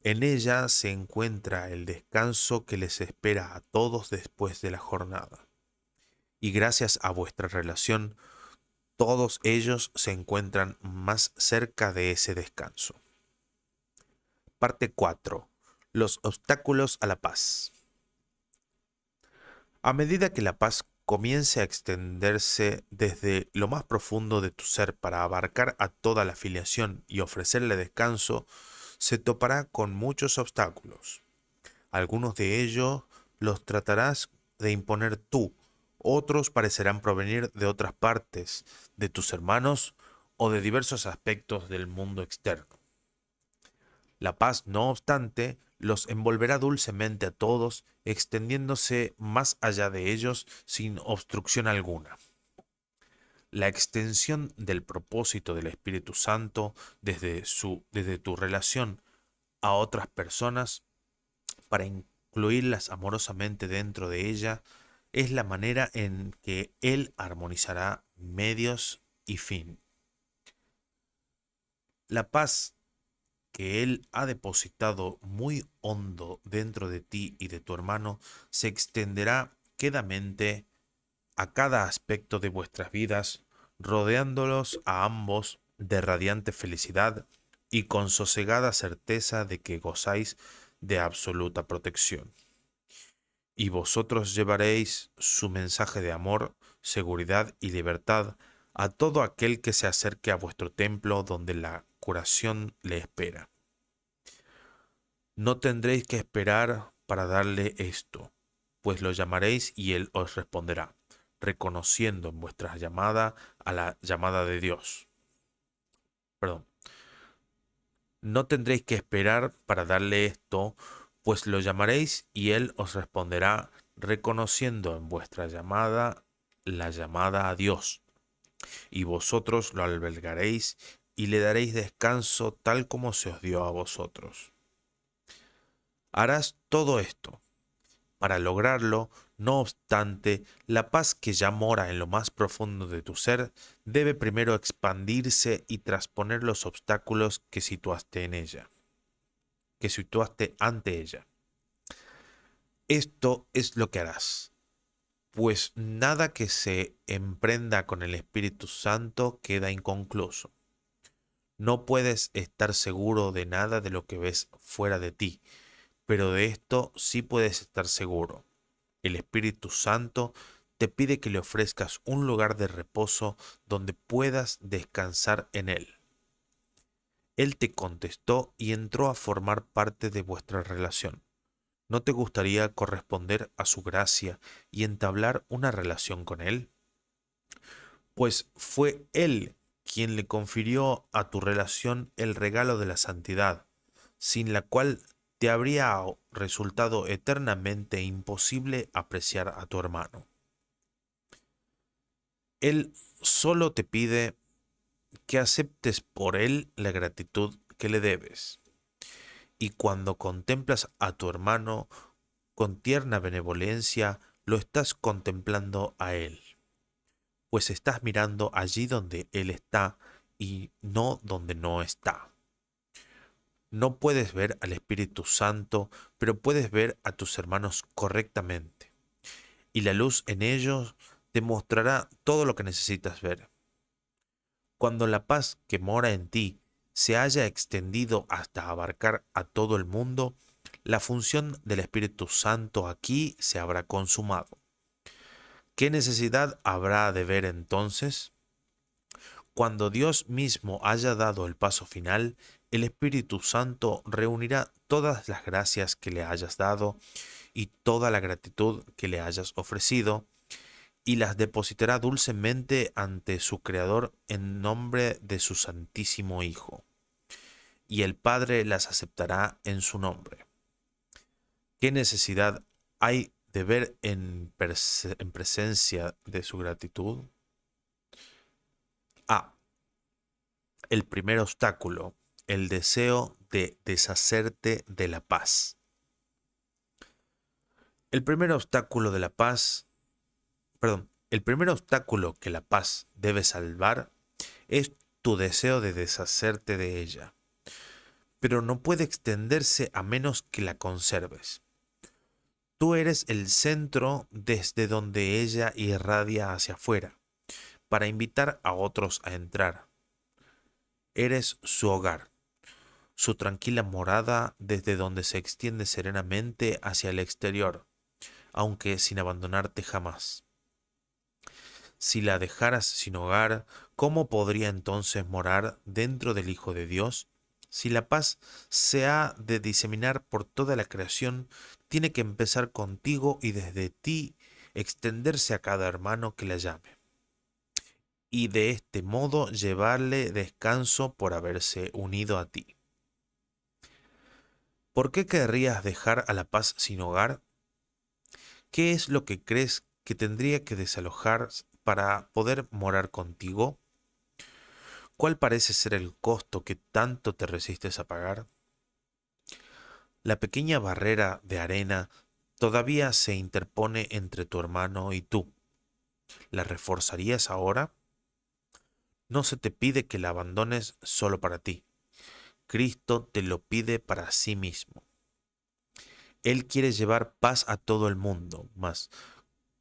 En ella se encuentra el descanso que les espera a todos después de la jornada. Y gracias a vuestra relación, todos ellos se encuentran más cerca de ese descanso. Parte 4. Los obstáculos a la paz. A medida que la paz comience a extenderse desde lo más profundo de tu ser para abarcar a toda la filiación y ofrecerle descanso, se topará con muchos obstáculos. Algunos de ellos los tratarás de imponer tú, otros parecerán provenir de otras partes, de tus hermanos o de diversos aspectos del mundo externo. La paz, no obstante, los envolverá dulcemente a todos, extendiéndose más allá de ellos sin obstrucción alguna. La extensión del propósito del Espíritu Santo desde tu relación a otras personas para incluirlas amorosamente dentro de ella es la manera en que Él armonizará medios y fin. La paz que Él ha depositado muy hondo dentro de ti y de tu hermano se extenderá quedamente a cada aspecto de vuestras vidas, rodeándolos a ambos de radiante felicidad y con sosegada certeza de que gozáis de absoluta protección. Y vosotros llevaréis su mensaje de amor, seguridad y libertad a todo aquel que se acerque a vuestro templo donde la curación le espera. No tendréis que esperar para darle esto, pues lo llamaréis y él os responderá, reconociendo en vuestra llamada a la llamada de Dios. Perdón. No tendréis que esperar para darle esto, pues lo llamaréis y él os responderá, reconociendo en vuestra llamada la llamada a Dios, y vosotros lo albergaréis y le daréis descanso tal como se os dio a vosotros. Harás todo esto. Para lograrlo, no obstante, la paz que ya mora en lo más profundo de tu ser debe primero expandirse y trasponer los obstáculos que situaste en ella, que situaste ante ella. Esto es lo que harás, pues nada que se emprenda con el Espíritu Santo queda inconcluso. No puedes estar seguro de nada de lo que ves fuera de ti, pero de esto sí puedes estar seguro. El Espíritu Santo te pide que le ofrezcas un lugar de reposo donde puedas descansar en él. Él te contestó y entró a formar parte de vuestra relación. ¿No te gustaría corresponder a su gracia y entablar una relación con él? Pues fue él quien le confirió a tu relación el regalo de la santidad, sin la cual te habría resultado eternamente imposible apreciar a tu hermano. Él solo te pide que aceptes por él la gratitud que le debes. Y cuando contemplas a tu hermano con tierna benevolencia, lo estás contemplando a él, pues estás mirando allí donde él está y no donde no está. No puedes ver al Espíritu Santo, pero puedes ver a tus hermanos correctamente, y la luz en ellos te mostrará todo lo que necesitas ver. Cuando la paz que mora en ti se haya extendido hasta abarcar a todo el mundo, la función del Espíritu Santo aquí se habrá consumado. ¿Qué necesidad habrá de ver entonces? Cuando Dios mismo haya dado el paso final, el Espíritu Santo reunirá todas las gracias que le hayas dado y toda la gratitud que le hayas ofrecido, y las depositará dulcemente ante su Creador en nombre de su Santísimo Hijo, y el Padre las aceptará en su nombre. ¿Qué necesidad hay de ver en presencia de su gratitud? A. El primer obstáculo, el deseo de deshacerte de la paz. El primer obstáculo de la paz, el primer obstáculo que la paz debe salvar es tu deseo de deshacerte de ella, pero no puede extenderse a menos que la conserves. Tú eres el centro desde donde ella irradia hacia afuera, para invitar a otros a entrar. Eres su hogar, su tranquila morada desde donde se extiende serenamente hacia el exterior, aunque sin abandonarte jamás. Si la dejaras sin hogar, ¿cómo podría entonces morar dentro del Hijo de Dios? Si la paz se ha de diseminar por toda la creación, tiene que empezar contigo y desde ti extenderse a cada hermano que la llame, y de este modo llevarle descanso por haberse unido a ti. ¿Por qué querrías dejar a la paz sin hogar? ¿Qué es lo que crees que tendría que desalojar para poder morar contigo? ¿Cuál parece ser el costo que tanto te resistes a pagar? La pequeña barrera de arena todavía se interpone entre tu hermano y tú. ¿La reforzarías ahora? No se te pide que la abandones solo para ti. Cristo te lo pide para sí mismo. Él quiere llevar paz a todo el mundo, mas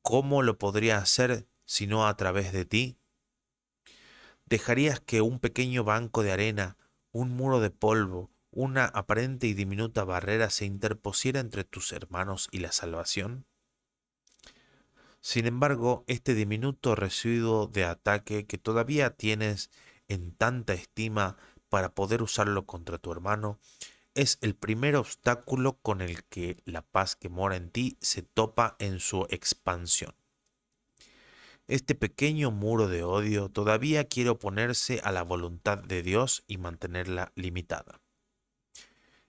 ¿cómo lo podría hacer si no a través de ti? ¿Dejarías que un pequeño banco de arena, un muro de polvo, una aparente y diminuta barrera se interpusiera entre tus hermanos y la salvación? Sin embargo, este diminuto residuo de ataque que todavía tienes en tanta estima para poder usarlo contra tu hermano, es el primer obstáculo con el que la paz que mora en ti se topa en su expansión. Este pequeño muro de odio todavía quiere oponerse a la voluntad de Dios y mantenerla limitada.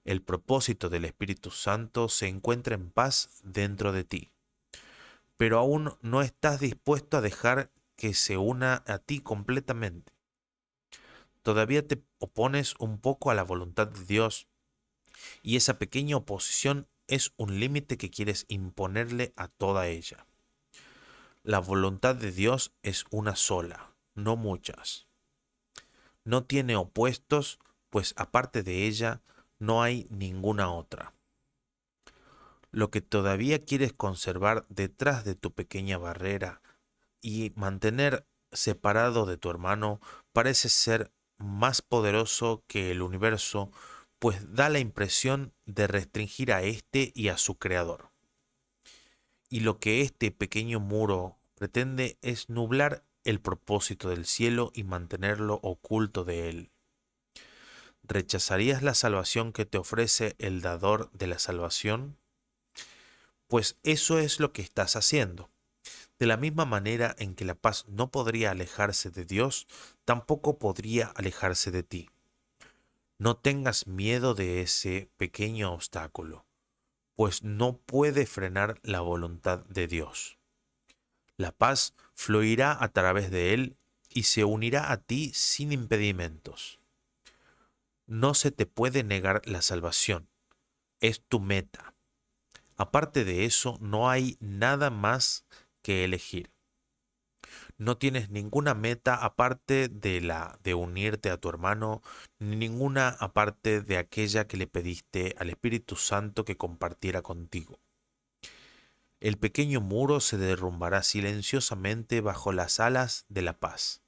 El propósito del Espíritu Santo se encuentra en paz dentro de ti, pero aún no estás dispuesto a dejar que se una a ti completamente. Todavía te opones un poco a la voluntad de Dios, y esa pequeña oposición es un límite que quieres imponerle a toda ella. La voluntad de Dios es una sola, no muchas. No tiene opuestos, pues aparte de ella no hay ninguna otra. Lo que todavía quieres conservar detrás de tu pequeña barrera y mantener separado de tu hermano parece ser más poderoso que el universo, pues da la impresión de restringir a éste y a su creador. Y lo que este pequeño muro pretende es nublar el propósito del cielo y mantenerlo oculto de él. ¿Rechazarías la salvación que te ofrece el dador de la salvación? Pues eso es lo que estás haciendo. De la misma manera en que la paz no podría alejarse de Dios, tampoco podría alejarse de ti. No tengas miedo de ese pequeño obstáculo, pues no puede frenar la voluntad de Dios. La paz fluirá a través de él y se unirá a ti sin impedimentos. No se te puede negar la salvación, es tu meta. Aparte de eso, no hay nada más que elegir. No tienes ninguna meta aparte de la de unirte a tu hermano, ni ninguna aparte de aquella que le pediste al Espíritu Santo que compartiera contigo. El pequeño muro se derrumbará silenciosamente bajo las alas de la paz,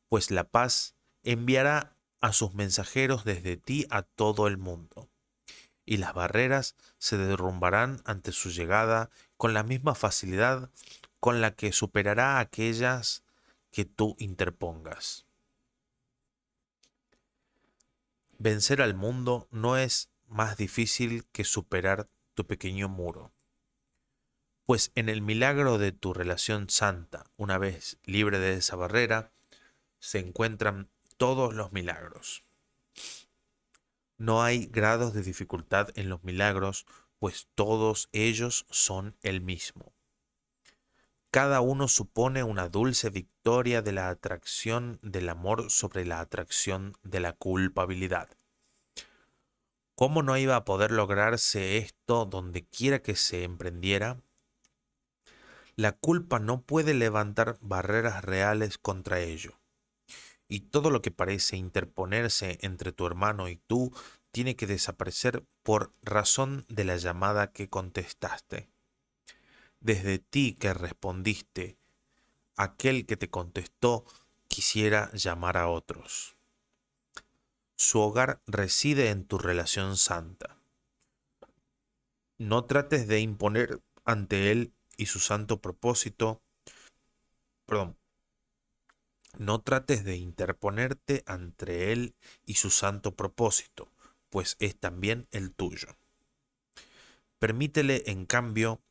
pues la paz enviará a sus mensajeros desde ti a todo el mundo. y las barreras se derrumbarán ante su llegada con la misma facilidad con la que superará aquellas que tú interpongas. Vencer al mundo no es más difícil que superar tu pequeño muro, pues en el milagro de tu relación santa, una vez libre de esa barrera, se encuentran todos los milagros. No hay grados de dificultad en los milagros, pues todos ellos son el mismo. Cada uno supone una dulce victoria de la atracción del amor sobre la atracción de la culpabilidad. ¿Cómo no iba a poder lograrse esto donde quiera que se emprendiera? La culpa no puede levantar barreras reales contra ello, y todo lo que parece interponerse entre tu hermano y tú tiene que desaparecer por razón de la llamada que contestaste. Desde ti que respondiste, aquel que te contestó quisiera llamar a otros. Su hogar reside en tu relación santa. No trates de imponer ante él y su santo propósito, perdón, no trates de interponerte entre él y su santo propósito, pues es también el tuyo. Permítele, en cambio,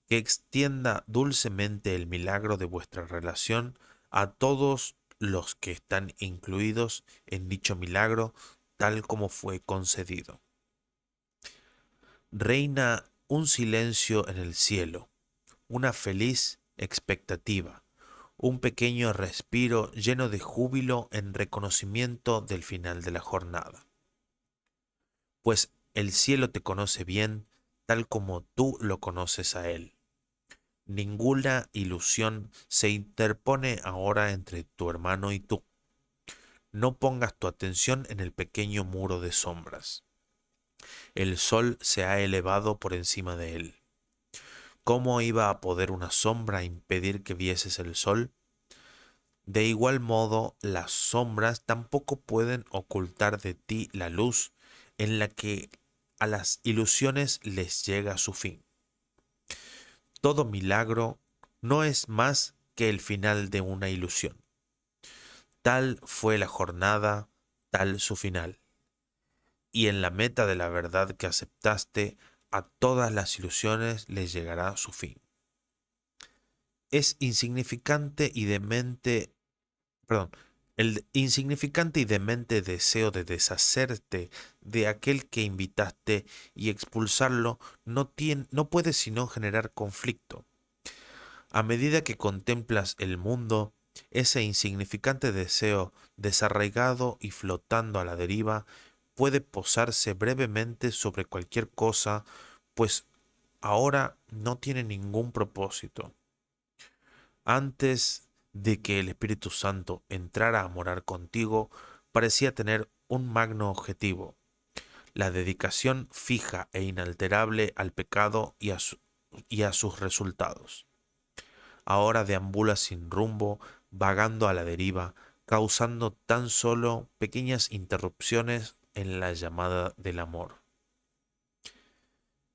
que extienda dulcemente el milagro de vuestra relación a todos los que están incluidos en dicho milagro, tal como fue concedido. Reina un silencio en el cielo, una feliz expectativa, un pequeño respiro lleno de júbilo en reconocimiento del final de la jornada. Pues el cielo te conoce bien, tal como tú lo conoces a él. Ninguna ilusión se interpone ahora entre tu hermano y tú. No pongas tu atención en el pequeño muro de sombras. El sol se ha elevado por encima de él. ¿Cómo iba a poder una sombra impedir que vieses el sol? De igual modo, las sombras tampoco pueden ocultar de ti la luz en la que a las ilusiones les llega su fin. Todo milagro no es más que el final de una ilusión. Tal fue la jornada, tal su final. Y en la meta de la verdad que aceptaste, a todas las ilusiones les llegará su fin. Es insignificante y demente, perdón, el insignificante y demente deseo de deshacerte de aquel que invitaste y expulsarlo no puede sino generar conflicto. A medida que contemplas el mundo, ese insignificante deseo, desarraigado y flotando a la deriva, puede posarse brevemente sobre cualquier cosa, pues ahora no tiene ningún propósito. Antes de que el Espíritu Santo entrara a morar contigo, parecía tener un magno objetivo, la dedicación fija e inalterable al pecado y a sus resultados. Ahora deambula sin rumbo, vagando a la deriva, causando tan solo pequeñas interrupciones en la llamada del amor.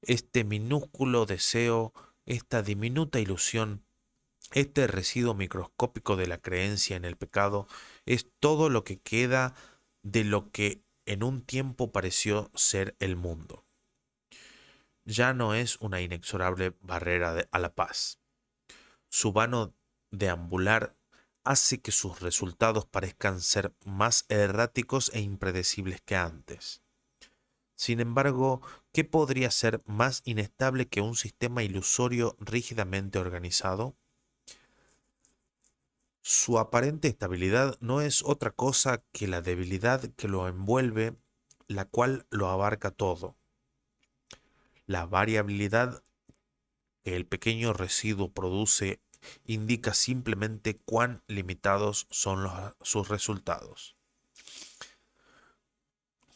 Este minúsculo deseo, esta diminuta ilusión, este residuo microscópico de la creencia en el pecado, es todo lo que queda de lo que en un tiempo pareció ser el mundo. Ya no es una inexorable barrera a la paz. Su vano deambular hace que sus resultados parezcan ser más erráticos e impredecibles que antes. Sin embargo, ¿qué podría ser más inestable que un sistema ilusorio rígidamente organizado? Su aparente estabilidad no es otra cosa que la debilidad que lo envuelve, la cual lo abarca todo. La variabilidad que el pequeño residuo produce indica simplemente cuán limitados son sus resultados.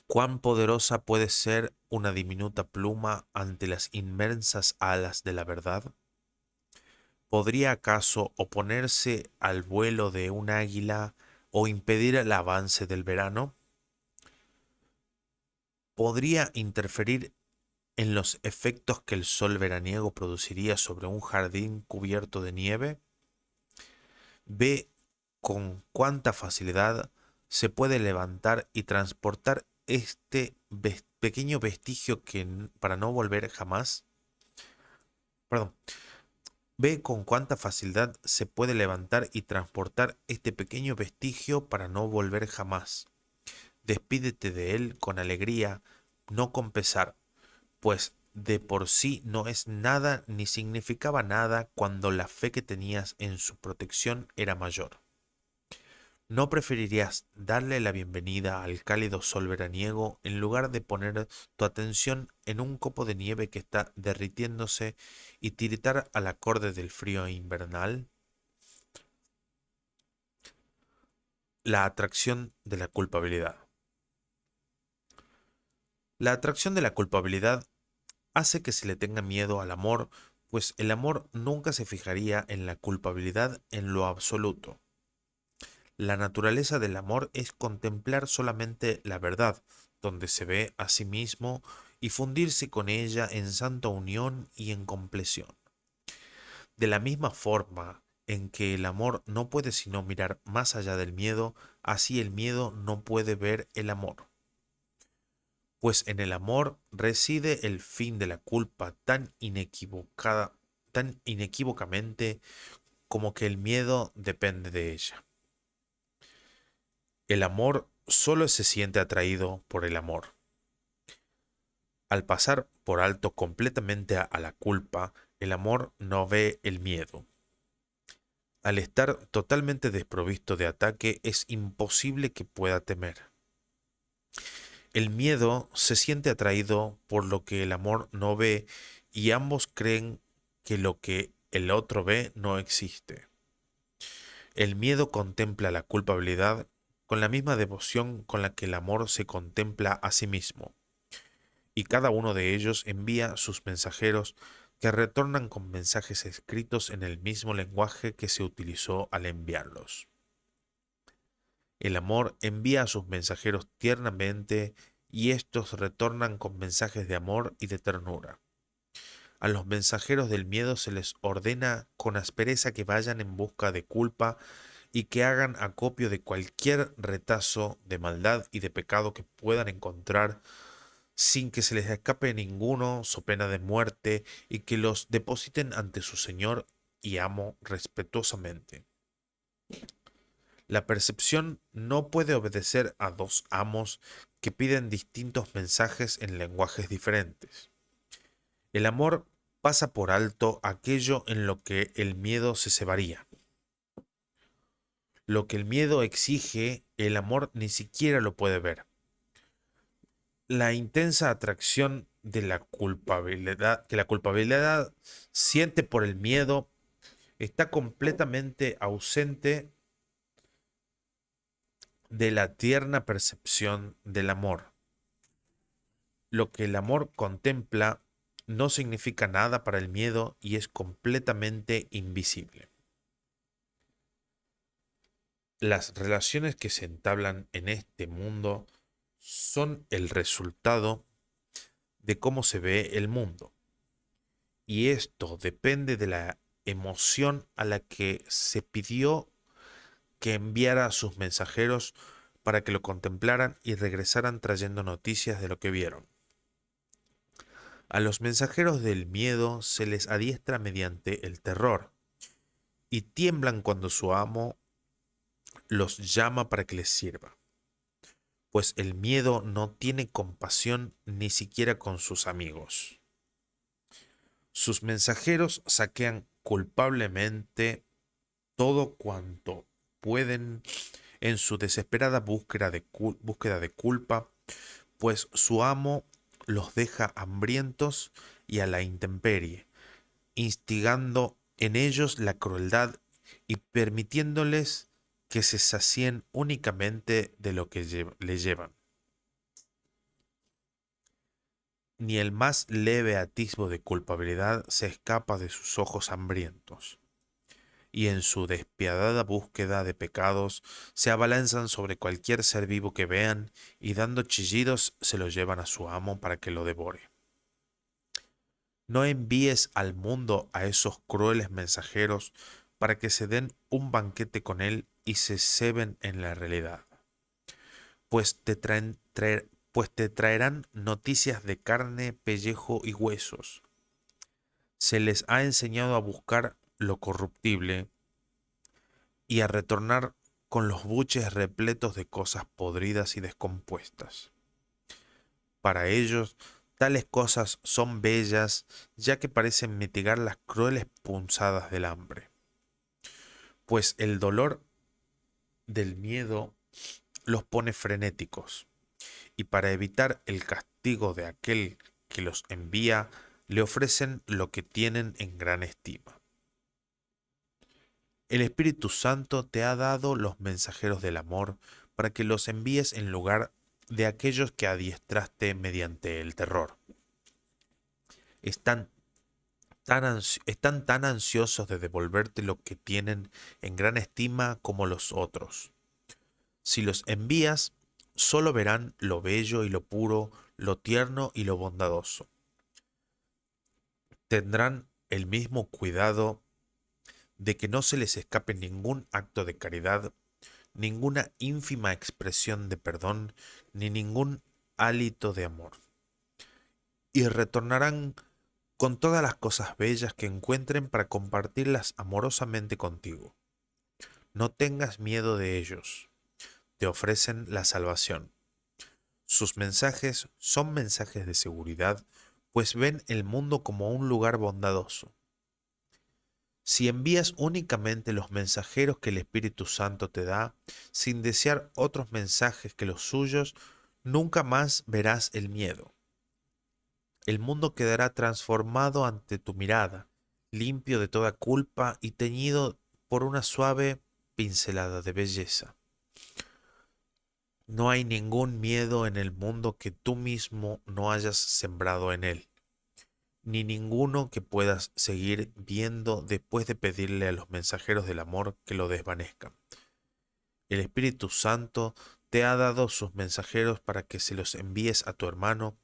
Cuán poderosa puede ser una diminuta pluma ante las inmensas alas de la verdad. ¿Podría acaso oponerse al vuelo de un águila o impedir el avance del verano? podría interferir en los efectos que el sol veraniego produciría sobre un jardín cubierto de nieve. Ve con cuánta facilidad se puede levantar y transportar este pequeño vestigio para no volver jamás. Perdón. Ve con cuánta facilidad se puede levantar y transportar este pequeño vestigio para no volver jamás. Despídete de él con alegría, no con pesar, pues de por sí no es nada ni significaba nada cuando la fe que tenías en su protección era mayor. ¿No preferirías darle la bienvenida al cálido sol veraniego en lugar de poner tu atención en un copo de nieve que está derritiéndose y tiritar al acorde del frío invernal? La atracción de la culpabilidad. La atracción de la culpabilidad hace que se le tenga miedo al amor, pues el amor nunca se fijaría en la culpabilidad en lo absoluto. La naturaleza del amor es contemplar solamente la verdad, donde se ve a sí mismo y fundirse con ella en santa unión y en compleción. De la misma forma en que el amor no puede sino mirar más allá del miedo, así el miedo no puede ver el amor. Pues en el amor reside el fin de la culpa tan inequívocamente como que el miedo depende de ella. El amor solo se siente atraído por el amor. Al pasar por alto completamente a la culpa, el amor no ve el miedo. Al estar totalmente desprovisto de ataque, es imposible que pueda temer. El miedo se siente atraído por lo que el amor no ve y ambos creen que lo que el otro ve no existe. El miedo contempla la culpabilidad con la misma devoción con la que el amor se contempla a sí mismo, y cada uno de ellos envía sus mensajeros que retornan con mensajes escritos en el mismo lenguaje que se utilizó al enviarlos. El amor envía a sus mensajeros tiernamente y estos retornan con mensajes de amor y de ternura. A los mensajeros del miedo se les ordena con aspereza que vayan en busca de culpa y que hagan acopio de cualquier retazo de maldad y de pecado que puedan encontrar sin que se les escape ninguno, so pena de muerte, y que los depositen ante su Señor y amo respetuosamente. La percepción no puede obedecer a dos amos que piden distintos mensajes en lenguajes diferentes. El amor pasa por alto aquello en lo que el miedo se cebaría. Lo que el miedo exige, el amor ni siquiera lo puede ver. La intensa atracción de la culpabilidad, que la culpabilidad siente por el miedo, está completamente ausente de la tierna percepción del amor. Lo que el amor contempla no significa nada para el miedo y es completamente invisible. Las relaciones que se entablan en este mundo son el resultado de cómo se ve el mundo. Y esto depende de la emoción a la que se pidió que enviara a sus mensajeros para que lo contemplaran y regresaran trayendo noticias de lo que vieron. A los mensajeros del miedo se les adiestra mediante el terror, y tiemblan cuando su amo los llama para que les sirva, pues el miedo no tiene compasión ni siquiera con sus amigos. Sus mensajeros saquean culpablemente todo cuanto pueden en su desesperada búsqueda de culpa, pues su amo los deja hambrientos y a la intemperie, instigando en ellos la crueldad y permitiéndoles que se sacien únicamente de lo que le llevan. Ni el más leve atisbo de culpabilidad se escapa de sus ojos hambrientos, y en su despiadada búsqueda de pecados se abalanzan sobre cualquier ser vivo que vean y dando chillidos se lo llevan a su amo para que lo devore. No envíes al mundo a esos crueles mensajeros para que se den un banquete con él y se ceben en la realidad, pues te traerán noticias de carne, pellejo y huesos. Se les ha enseñado a buscar lo corruptible y a retornar con los buches repletos de cosas podridas y descompuestas. Para ellos, tales cosas son bellas, ya que parecen mitigar las crueles punzadas del hambre, pues el dolor del miedo los pone frenéticos, y para evitar el castigo de aquel que los envía, le ofrecen lo que tienen en gran estima. El Espíritu Santo te ha dado los mensajeros del amor para que los envíes en lugar de aquellos que adiestraste mediante el terror. Están están tan ansiosos de devolverte lo que tienen en gran estima como los otros. Si los envías, solo verán lo bello y lo puro, lo tierno y lo bondadoso. Tendrán el mismo cuidado de que no se les escape ningún acto de caridad, ninguna ínfima expresión de perdón, ni ningún hálito de amor. Y retornarán con todas las cosas bellas que encuentren para compartirlas amorosamente contigo. No tengas miedo de ellos. Te ofrecen la salvación. Sus mensajes son mensajes de seguridad, pues ven el mundo como un lugar bondadoso. Si envías únicamente los mensajeros que el Espíritu Santo te da, sin desear otros mensajes que los suyos, nunca más verás el miedo. El mundo quedará transformado ante tu mirada, limpio de toda culpa y teñido por una suave pincelada de belleza. No hay ningún miedo en el mundo que tú mismo no hayas sembrado en él, ni ninguno que puedas seguir viendo después de pedirle a los mensajeros del amor que lo desvanezcan. El Espíritu Santo te ha dado sus mensajeros para que se los envíes a tu hermano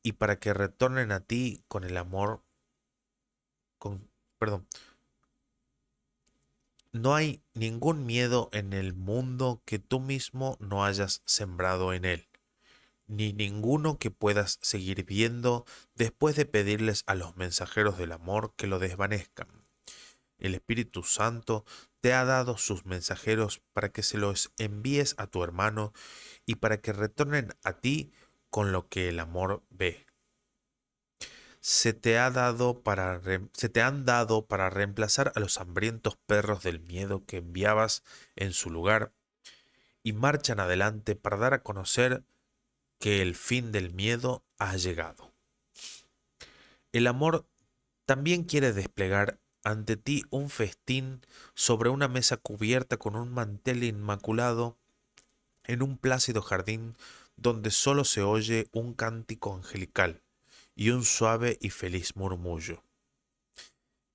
y para que retornen a ti con el amor, perdón, no hay ningún miedo en el mundo que tú mismo no hayas sembrado en él, ni ninguno que puedas seguir viendo después de pedirles a los mensajeros del amor que lo desvanezcan. El Espíritu Santo te ha dado sus mensajeros para que se los envíes a tu hermano y para que retornen a ti con lo que el amor ve. Se te han dado para reemplazar a los hambrientos perros del miedo que enviabas en su lugar y marchan adelante para dar a conocer que el fin del miedo ha llegado. El amor también quiere desplegar ante ti un festín sobre una mesa cubierta con un mantel inmaculado en un plácido jardín donde solo se oye un cántico angelical y un suave y feliz murmullo.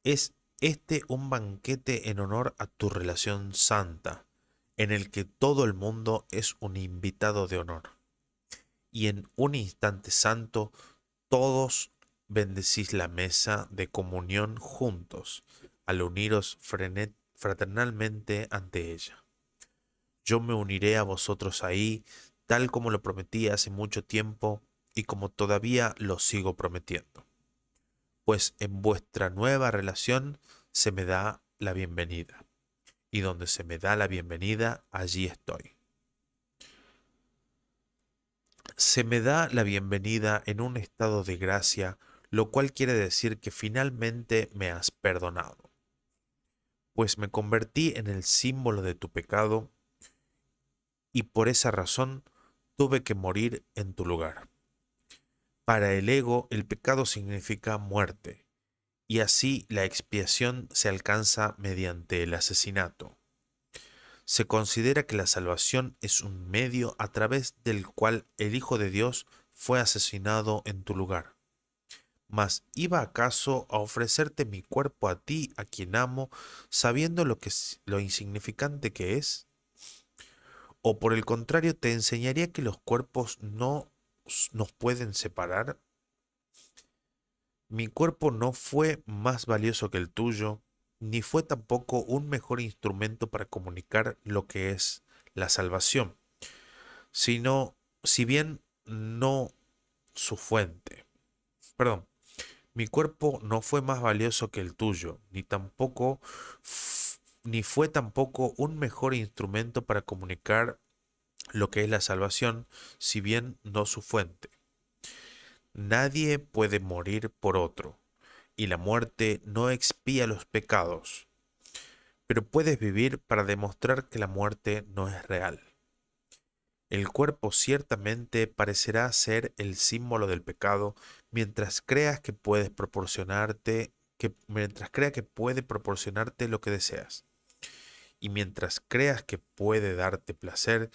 Es este un banquete en honor a tu relación santa, en el que todo el mundo es un invitado de honor. Y en un instante santo todos bendecís la mesa de comunión juntos, al uniros fraternalmente ante ella. Yo me uniré a vosotros ahí, tal como lo prometí hace mucho tiempo y como todavía lo sigo prometiendo, pues en vuestra nueva relación se me da la bienvenida, y donde se me da la bienvenida, allí estoy. Se me da la bienvenida en un estado de gracia, lo cual quiere decir que finalmente me has perdonado, pues me convertí en el símbolo de tu pecado y por esa razón tuve que morir en tu lugar. Para el ego, el pecado significa muerte, y así la expiación se alcanza mediante el asesinato. Se considera que la salvación es un medio a través del cual el Hijo de Dios fue asesinado en tu lugar. Mas ¿iba acaso a ofrecerte mi cuerpo a ti, a quien amo, sabiendo lo insignificante que es? ¿O por el contrario te enseñaría que los cuerpos no nos pueden separar? Mi cuerpo no fue más valioso que el tuyo, ni fue tampoco un mejor instrumento para comunicar lo que es la salvación, sino, si bien no su fuente. Perdón, mi cuerpo no fue más valioso que el tuyo, ni fue tampoco un mejor instrumento para comunicar lo que es la salvación, si bien no su fuente. Nadie puede morir por otro, y la muerte no expía los pecados, pero puedes vivir para demostrar que la muerte no es real. El cuerpo ciertamente parecerá ser el símbolo del pecado mientras creas que mientras crea que puede proporcionarte lo que deseas. Y mientras creas que puede darte placer,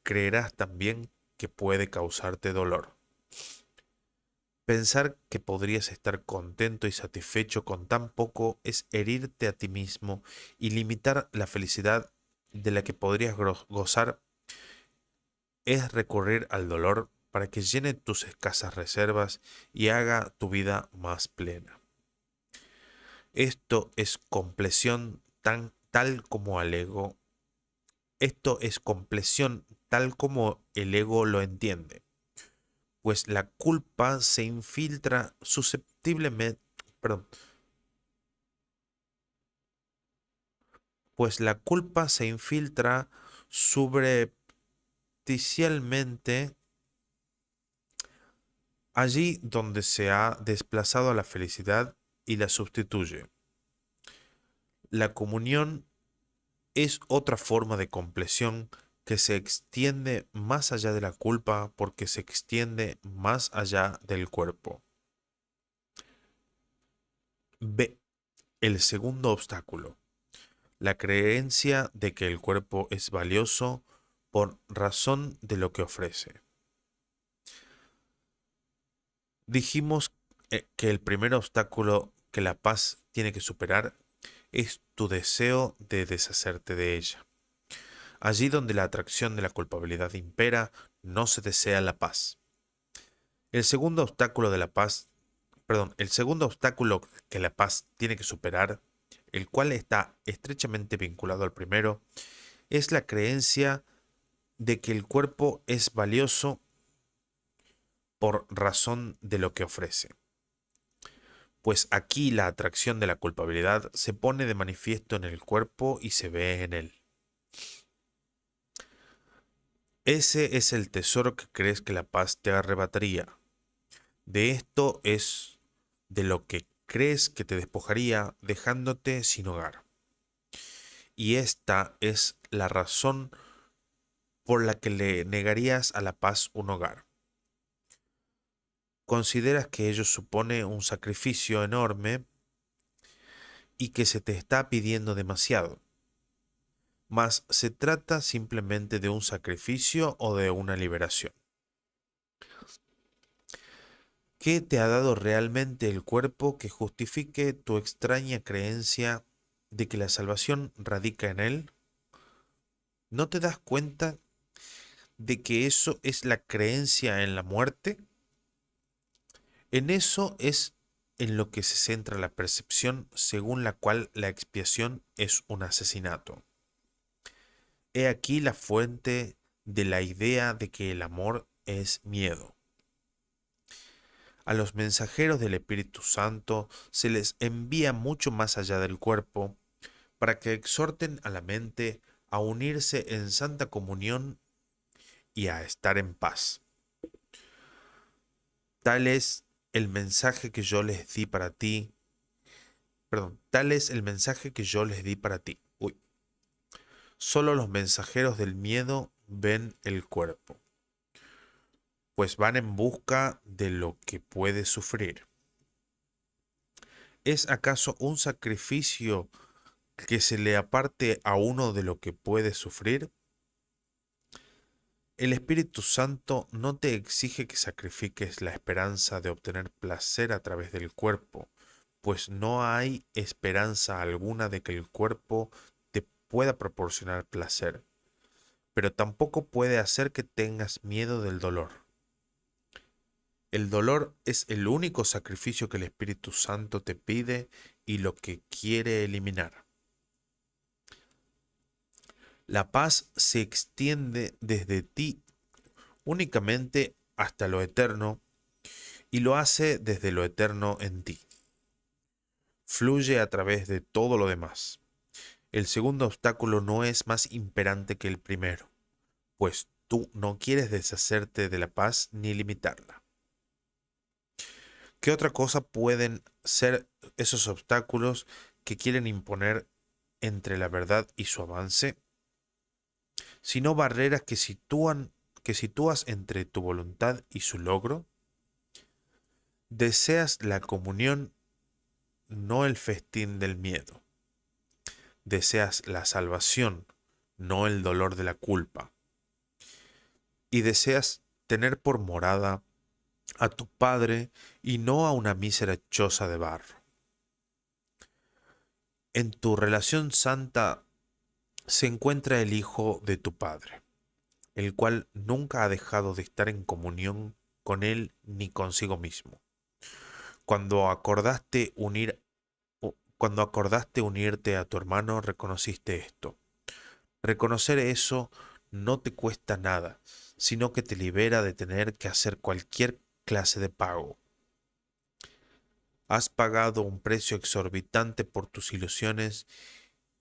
creerás también que puede causarte dolor. Pensar que podrías estar contento y satisfecho con tan poco es herirte a ti mismo y limitar la felicidad de la que podrías gozar, es recurrir al dolor para que llene tus escasas reservas y haga tu vida más plena. Esto es compleción tal como el ego. Esto es compleción tal como el ego lo entiende, pues la culpa se infiltra susceptiblemente, perdón, pues la culpa se infiltra subrepticialmente allí donde se ha desplazado a la felicidad y la sustituye. La comunión es otra forma de compleción que se extiende más allá de la culpa porque se extiende más allá del cuerpo. B. El segundo obstáculo. La creencia de que el cuerpo es valioso por razón de lo que ofrece. Dijimos que el primer obstáculo que la paz tiene que superar es tu deseo de deshacerte de ella. Allí donde la atracción de la culpabilidad impera, no se desea la paz. El segundo obstáculo de la paz, el segundo obstáculo que la paz tiene que superar, el cual está estrechamente vinculado al primero, es la creencia de que el cuerpo es valioso por razón de lo que ofrece. Pues aquí la atracción de la culpabilidad se pone de manifiesto en el cuerpo y se ve en él. Ese es el tesoro que crees que la paz te arrebataría. De esto es de lo que crees que te despojaría dejándote sin hogar. Y esta es la razón por la que le negarías a la paz un hogar. Consideras que ello supone un sacrificio enorme y que se te está pidiendo demasiado. Mas se trata simplemente de un sacrificio o de una liberación. ¿Qué te ha dado realmente el cuerpo que justifique tu extraña creencia de que la salvación radica en él? ¿No te das cuenta de que eso es la creencia en la muerte? En eso es en lo que se centra la percepción según la cual la expiación es un asesinato. He aquí la fuente de la idea de que el amor es miedo. A los mensajeros del Espíritu Santo se les envía mucho más allá del cuerpo para que exhorten a la mente a unirse en santa comunión y a estar en paz. Tal es el mensaje que yo les di para ti. Tal es el mensaje que yo les di para ti. Solo los mensajeros del miedo ven el cuerpo, pues van en busca de lo que puede sufrir. ¿Es acaso un sacrificio que se le aparte a uno de lo que puede sufrir? El Espíritu Santo no te exige que sacrifiques la esperanza de obtener placer a través del cuerpo, pues no hay esperanza alguna de que el cuerpo te pueda proporcionar placer, pero tampoco puede hacer que tengas miedo del dolor. El dolor es el único sacrificio que el Espíritu Santo te pide y lo que quiere eliminar. La paz se extiende desde ti únicamente hasta lo eterno y lo hace desde lo eterno en ti. Fluye a través de todo lo demás. El segundo obstáculo no es más imperante que el primero, pues tú no quieres deshacerte de la paz ni limitarla. ¿Qué otra cosa pueden ser esos obstáculos que quieren imponer entre la verdad y su avance? Sino barreras que sitúas entre tu voluntad y su logro. Deseas la comunión, no el festín del miedo. Deseas la salvación, no el dolor de la culpa. Y deseas tener por morada a tu Padre y no a una mísera choza de barro. En tu relación santa se encuentra el Hijo de tu Padre, el cual nunca ha dejado de estar en comunión con Él ni consigo mismo. Cuando acordaste cuando acordaste unirte a tu hermano, reconociste esto. Reconocer eso no te cuesta nada, sino que te libera de tener que hacer cualquier clase de pago. Has pagado un precio exorbitante por tus ilusiones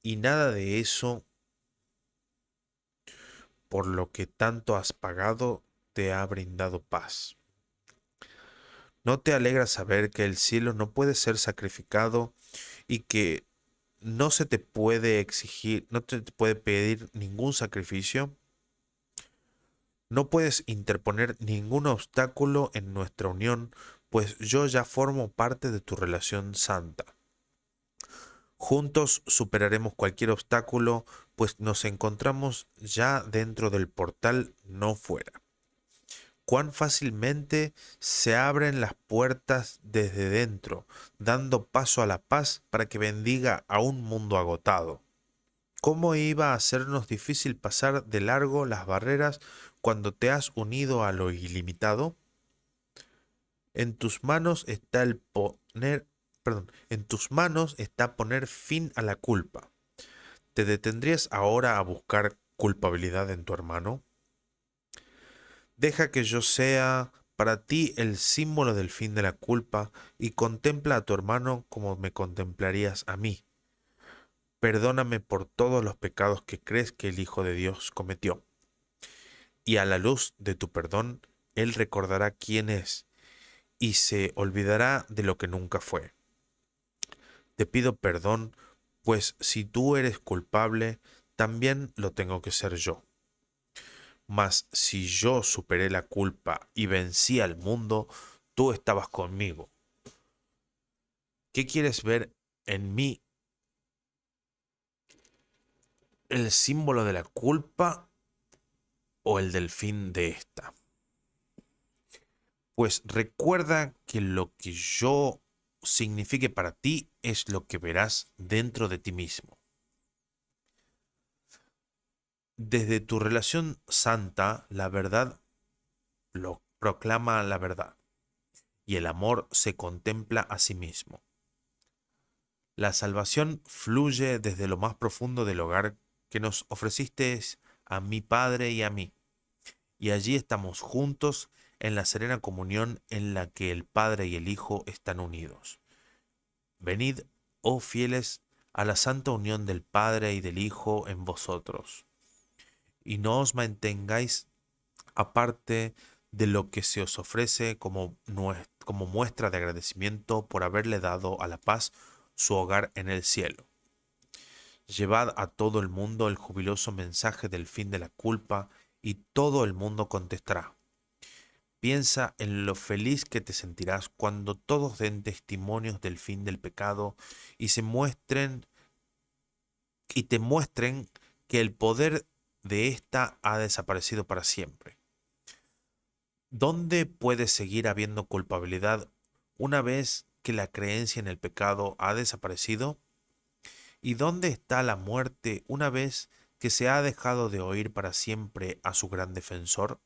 y nada de eso por lo que tanto has pagado te ha brindado paz. ¿No te alegra saber que el cielo no puede ser sacrificado y que no se te puede exigir, no te puede pedir ningún sacrificio? No puedes interponer ningún obstáculo en nuestra unión, pues yo ya formo parte de tu relación santa. Juntos superaremos cualquier obstáculo, pues nos encontramos ya dentro del portal, no fuera. Cuán fácilmente se abren las puertas desde dentro, dando paso a la paz para que bendiga a un mundo agotado. ¿Cómo iba a hacernos difícil pasar de largo las barreras cuando te has unido a lo ilimitado? En tus manos está en tus manos está poner fin a la culpa. ¿Te detendrías ahora a buscar culpabilidad en tu hermano? Deja que yo sea para ti el símbolo del fin de la culpa y contempla a tu hermano como me contemplarías a mí. Perdóname por todos los pecados que crees que el Hijo de Dios cometió. Y a la luz de tu perdón, Él recordará quién es y se olvidará de lo que nunca fue. Te pido perdón, pues si tú eres culpable, también lo tengo que ser yo. Mas si yo superé la culpa y vencí al mundo, tú estabas conmigo. ¿Qué quieres ver en mí? ¿El símbolo de la culpa o el del fin de esta? Pues recuerda que lo que yo signifique para ti es lo que verás dentro de ti mismo. Desde tu relación santa, la verdad lo proclama la verdad, y el amor se contempla a sí mismo. La salvación fluye desde lo más profundo del hogar que nos ofreciste a mi Padre y a mí, y allí estamos juntos en la serena comunión en la que el Padre y el Hijo están unidos. Venid, oh fieles, a la santa unión del Padre y del Hijo en vosotros, y no os mantengáis aparte de lo que se os ofrece como muestra de agradecimiento por haberle dado a la paz su hogar en el cielo. Llevad a todo el mundo el jubiloso mensaje del fin de la culpa, y todo el mundo contestará. Piensa en lo feliz que te sentirás cuando todos den testimonios del fin del pecado y te muestren que el poder de ésta ha desaparecido para siempre. ¿Dónde puede seguir habiendo culpabilidad una vez que la creencia en el pecado ha desaparecido? ¿Y dónde está la muerte una vez que se ha dejado de oír para siempre a su gran defensor?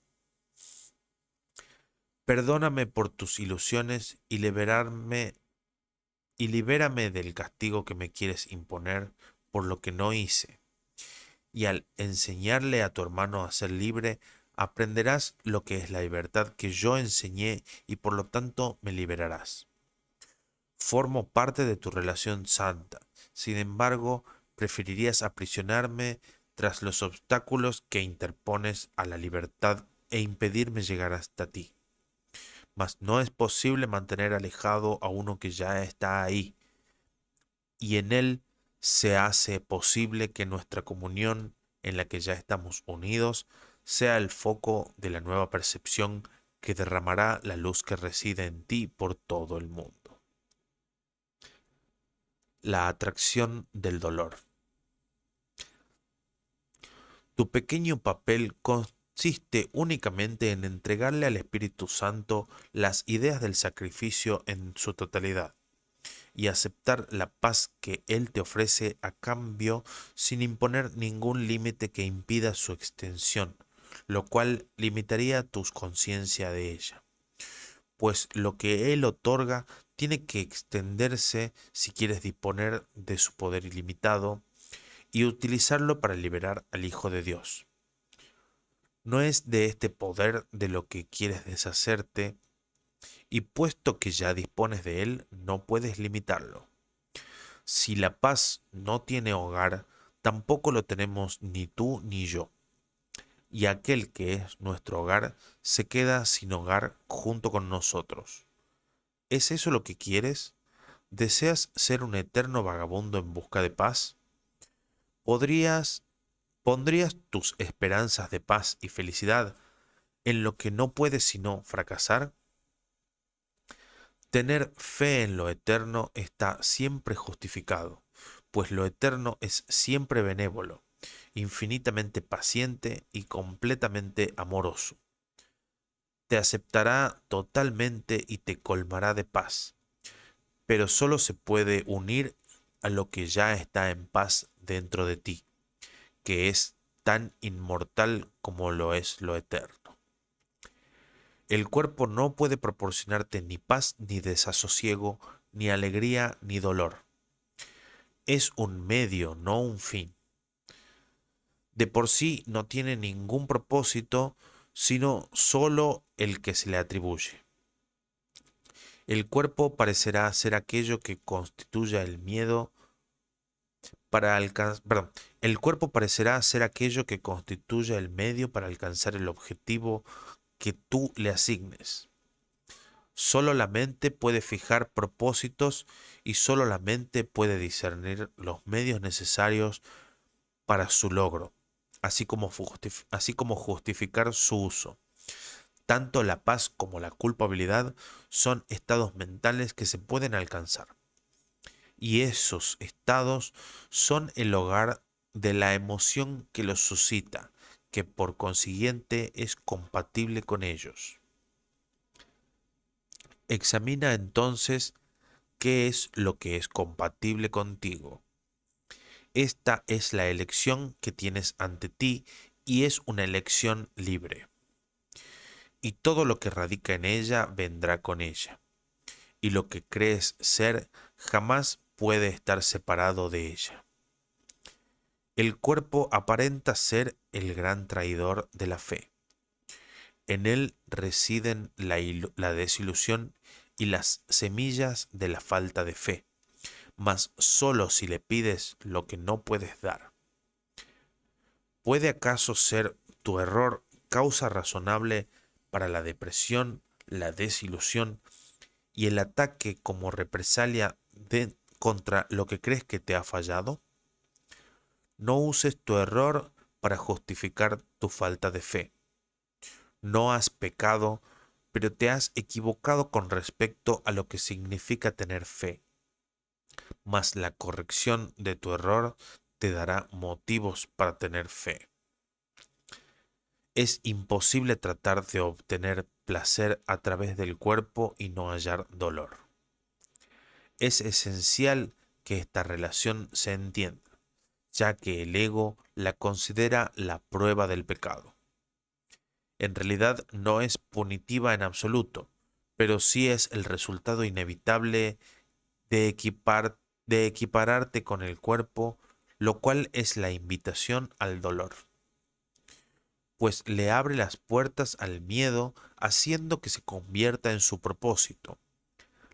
Perdóname por tus ilusiones y libérame del castigo que me quieres imponer por lo que no hice. Y al enseñarle a tu hermano a ser libre, aprenderás lo que es la libertad que yo enseñé y por lo tanto me liberarás. Formo parte de tu relación santa. Sin embargo, preferirías aprisionarme tras los obstáculos que interpones a la libertad e impedirme llegar hasta ti. Mas no es posible mantener alejado a uno que ya está ahí, y en él se hace posible que nuestra comunión, en la que ya estamos unidos, sea el foco de la nueva percepción que derramará la luz que reside en ti por todo el mundo. La atracción del dolor. Tu pequeño papel consiste únicamente en entregarle al Espíritu Santo las ideas del sacrificio en su totalidad y aceptar la paz que Él te ofrece a cambio sin imponer ningún límite que impida su extensión, lo cual limitaría tu conciencia de ella. Pues lo que Él otorga tiene que extenderse si quieres disponer de su poder ilimitado y utilizarlo para liberar al Hijo de Dios. No es de este poder de lo que quieres deshacerte, y puesto que ya dispones de él, no puedes limitarlo. Si la paz no tiene hogar, tampoco lo tenemos ni tú ni yo. Y aquel que es nuestro hogar se queda sin hogar junto con nosotros. ¿Es eso lo que quieres? ¿Deseas ser un eterno vagabundo en busca de paz? ¿Podrías ¿Pondrías tus esperanzas de paz y felicidad en lo que no puede sino fracasar? Tener fe en lo eterno está siempre justificado, pues lo eterno es siempre benévolo, infinitamente paciente y completamente amoroso. Te aceptará totalmente y te colmará de paz, pero solo se puede unir a lo que ya está en paz dentro de ti, que es tan inmortal como lo es lo eterno. El cuerpo no puede proporcionarte ni paz ni desasosiego, ni alegría ni dolor. Es un medio, no un fin. De por sí no tiene ningún propósito, sino solo el que se le atribuye. El cuerpo parecerá ser aquello que constituya el miedo para alcanzar, el cuerpo parecerá ser aquello que constituya el medio para alcanzar el objetivo que tú le asignes. Solo la mente puede fijar propósitos y solo la mente puede discernir los medios necesarios para su logro, así como justificar su uso. Tanto la paz como la culpabilidad son estados mentales que se pueden alcanzar. Y esos estados son el hogar de la emoción que los suscita, que por consiguiente es compatible con ellos. Examina entonces qué es lo que es compatible contigo. Esta es la elección que tienes ante ti y es una elección libre. Y todo lo que radica en ella vendrá con ella. Y lo que crees ser jamás puede estar separado de ella. El cuerpo aparenta ser el gran traidor de la fe. En él residen la desilusión y las semillas de la falta de fe, mas solo si le pides lo que no puedes dar. ¿Puede acaso ser tu error causa razonable para la depresión, la desilusión y el ataque como represalia contra lo que crees que te ha fallado? No uses tu error para justificar tu falta de fe. No has pecado, pero te has equivocado con respecto a lo que significa tener fe. Mas la corrección de tu error te dará motivos para tener fe. Es imposible tratar de obtener placer a través del cuerpo y no hallar dolor. Es esencial que esta relación se entienda, ya que el ego la considera la prueba del pecado. En realidad no es punitiva en absoluto, pero sí es el resultado inevitable de de equipararte con el cuerpo, lo cual es la invitación al dolor, pues le abre las puertas al miedo, haciendo que se convierta en su propósito.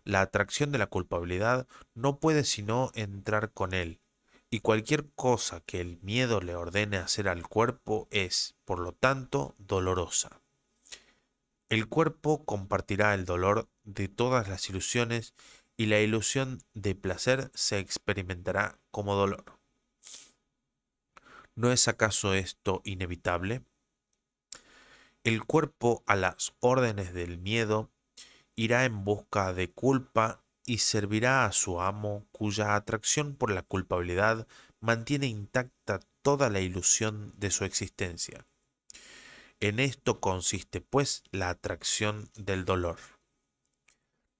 La atracción de la culpabilidad no puede sino entrar con él, y cualquier cosa que el miedo le ordene hacer al cuerpo es, por lo tanto, dolorosa. El cuerpo compartirá el dolor de todas las ilusiones y la ilusión de placer se experimentará como dolor. ¿No es acaso esto inevitable? El cuerpo, a las órdenes del miedo, irá en busca de culpa y servirá a su amo, cuya atracción por la culpabilidad mantiene intacta toda la ilusión de su existencia. En esto consiste, pues, la atracción del dolor.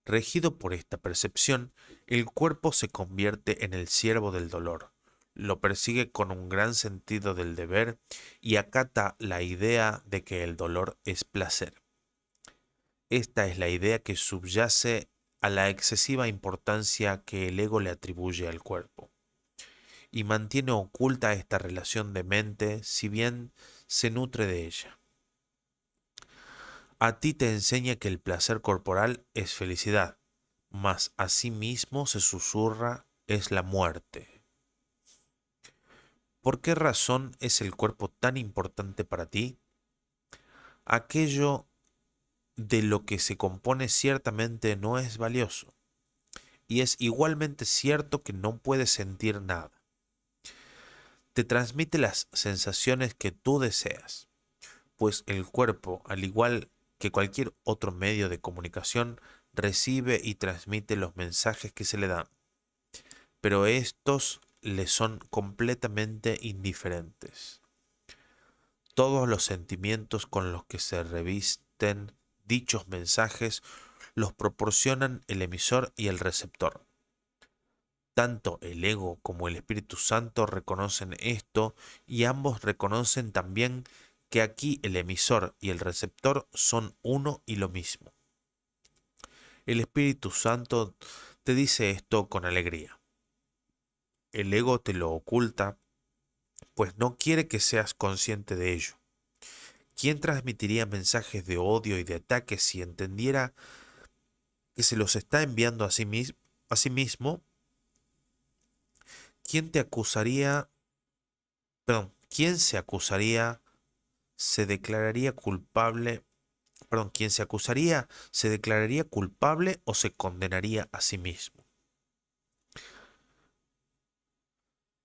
Regido por esta percepción, el cuerpo se convierte en el siervo del dolor, lo persigue con un gran sentido del deber y acata la idea de que el dolor es placer. Esta es la idea que subyace a la excesiva importancia que el ego le atribuye al cuerpo, y mantiene oculta esta relación de mente, si bien se nutre de ella. A ti te enseña que el placer corporal es felicidad, mas a sí mismo se susurra es la muerte. ¿Por qué razón es el cuerpo tan importante para ti? Aquello de lo que se compone ciertamente no es valioso, y es igualmente cierto que no puedes sentir nada. Te transmite las sensaciones que tú deseas, pues el cuerpo, al igual que cualquier otro medio de comunicación, recibe y transmite los mensajes que se le dan, pero estos le son completamente indiferentes. Todos los sentimientos con los que se revisten dichos mensajes los proporcionan el emisor y el receptor. Tanto el ego como el Espíritu Santo reconocen esto y ambos reconocen también que aquí el emisor y el receptor son uno y lo mismo. El Espíritu Santo te dice esto con alegría. El ego te lo oculta, pues no quiere que seas consciente de ello. ¿Quién transmitiría mensajes de odio y de ataque si entendiera que se los está enviando a sí mismo? ¿Quién te acusaría, quién se acusaría, se declararía culpable, quien se acusaría, se declararía culpable o se condenaría a sí mismo?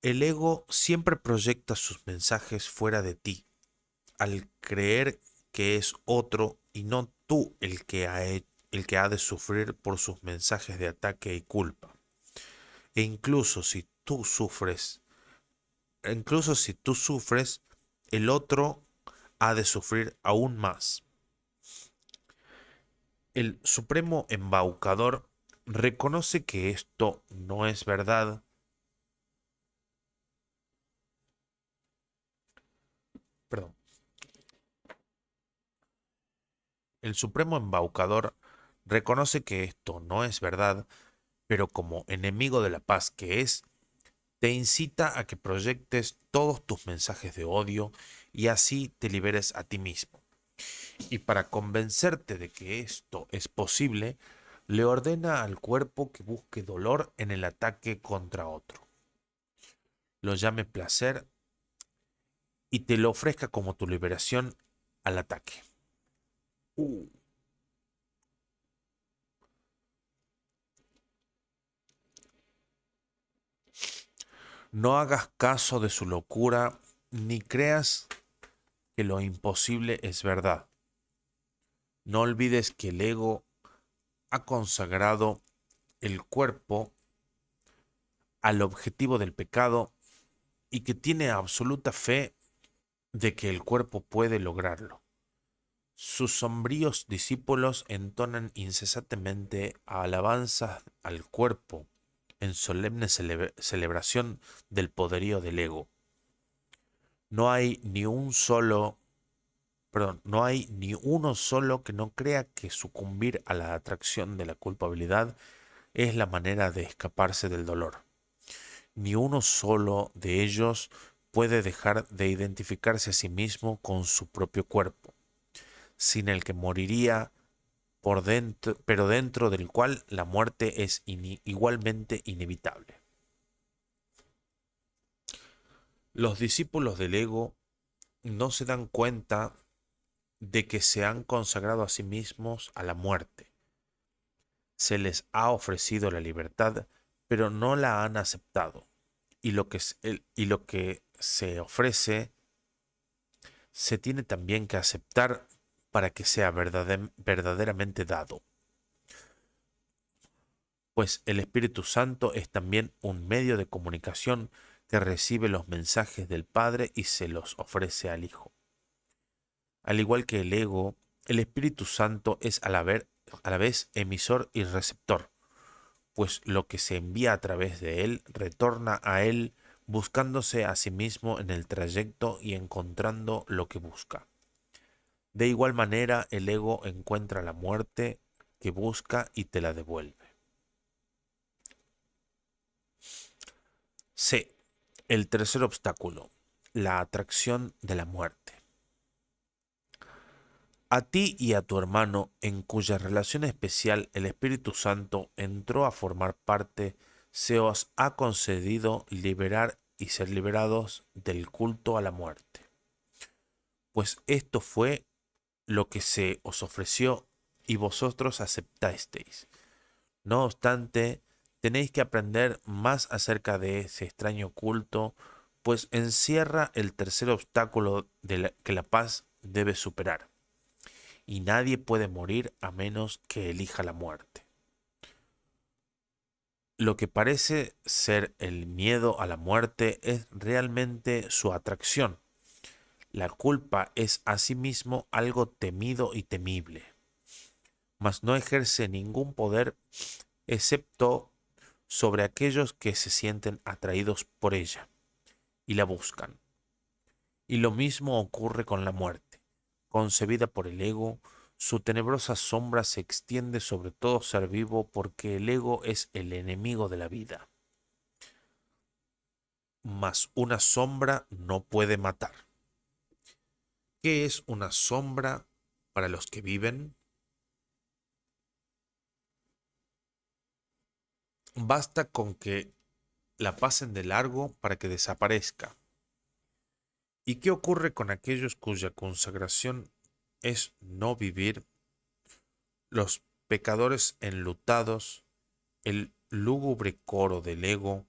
El ego siempre proyecta sus mensajes fuera de ti, al creer que es otro y no tú el que ha de sufrir por sus mensajes de ataque y culpa. E incluso si tú sufres, el otro ha de sufrir aún más. El supremo embaucador reconoce que esto no es verdad. Perdón. El supremo embaucador reconoce que esto no es verdad, pero como enemigo de la paz que es, te incita a que proyectes todos tus mensajes de odio y así te liberes a ti mismo. Y para convencerte de que esto es posible, le ordena al cuerpo que busque dolor en el ataque contra otro, lo llame placer y te lo ofrezca como tu liberación al ataque. Uh. No hagas caso de su locura ni creas que lo imposible es verdad. No olvides que el ego ha consagrado el cuerpo al objetivo del pecado y que tiene absoluta fe de que el cuerpo puede lograrlo. Sus sombríos discípulos entonan incesantemente alabanzas al cuerpo en solemne celebración del poderío del ego. No hay ni un solo, no hay ni uno solo que no crea que sucumbir a la atracción de la culpabilidad es la manera de escaparse del dolor. Ni uno solo de ellos puede dejar de identificarse a sí mismo con su propio cuerpo, sin el que moriría por dentro, pero dentro del cual la muerte es igualmente inevitable. Los discípulos del ego no se dan cuenta de que se han consagrado a sí mismos a la muerte. Se les ha ofrecido la libertad, pero no la han aceptado. Y lo que se ofrece se tiene también que aceptar para que sea verdaderamente dado. Pues el Espíritu Santo es también un medio de comunicación que recibe los mensajes del Padre y se los ofrece al Hijo. Al igual que el ego, el Espíritu Santo es a la vez emisor y receptor, pues lo que se envía a través de él retorna a él buscándose a sí mismo en el trayecto y encontrando lo que busca. De igual manera, el ego encuentra la muerte que busca y te la devuelve. C. El tercer obstáculo, la atracción de la muerte. A ti y a tu hermano, en cuya relación especial el Espíritu Santo entró a formar parte, se os ha concedido liberar y ser liberados del culto a la muerte. Pues esto fue lo que se os ofreció y vosotros aceptasteis. No obstante, tenéis que aprender más acerca de ese extraño culto, pues encierra el tercer obstáculo que la paz debe superar, y nadie puede morir a menos que elija la muerte. Lo que parece ser el miedo a la muerte es realmente su atracción. La culpa es asimismo algo temido y temible, mas no ejerce ningún poder excepto sobre aquellos que se sienten atraídos por ella y la buscan. Y lo mismo ocurre con la muerte. Concebida por el ego, su tenebrosa sombra se extiende sobre todo ser vivo porque el ego es el enemigo de la vida. Mas una sombra no puede matar. ¿Qué es una sombra para los que viven? Basta con que la pasen de largo para que desaparezca. ¿Y qué ocurre con aquellos cuya consagración es no vivir? Los pecadores enlutados, el lúgubre coro del ego,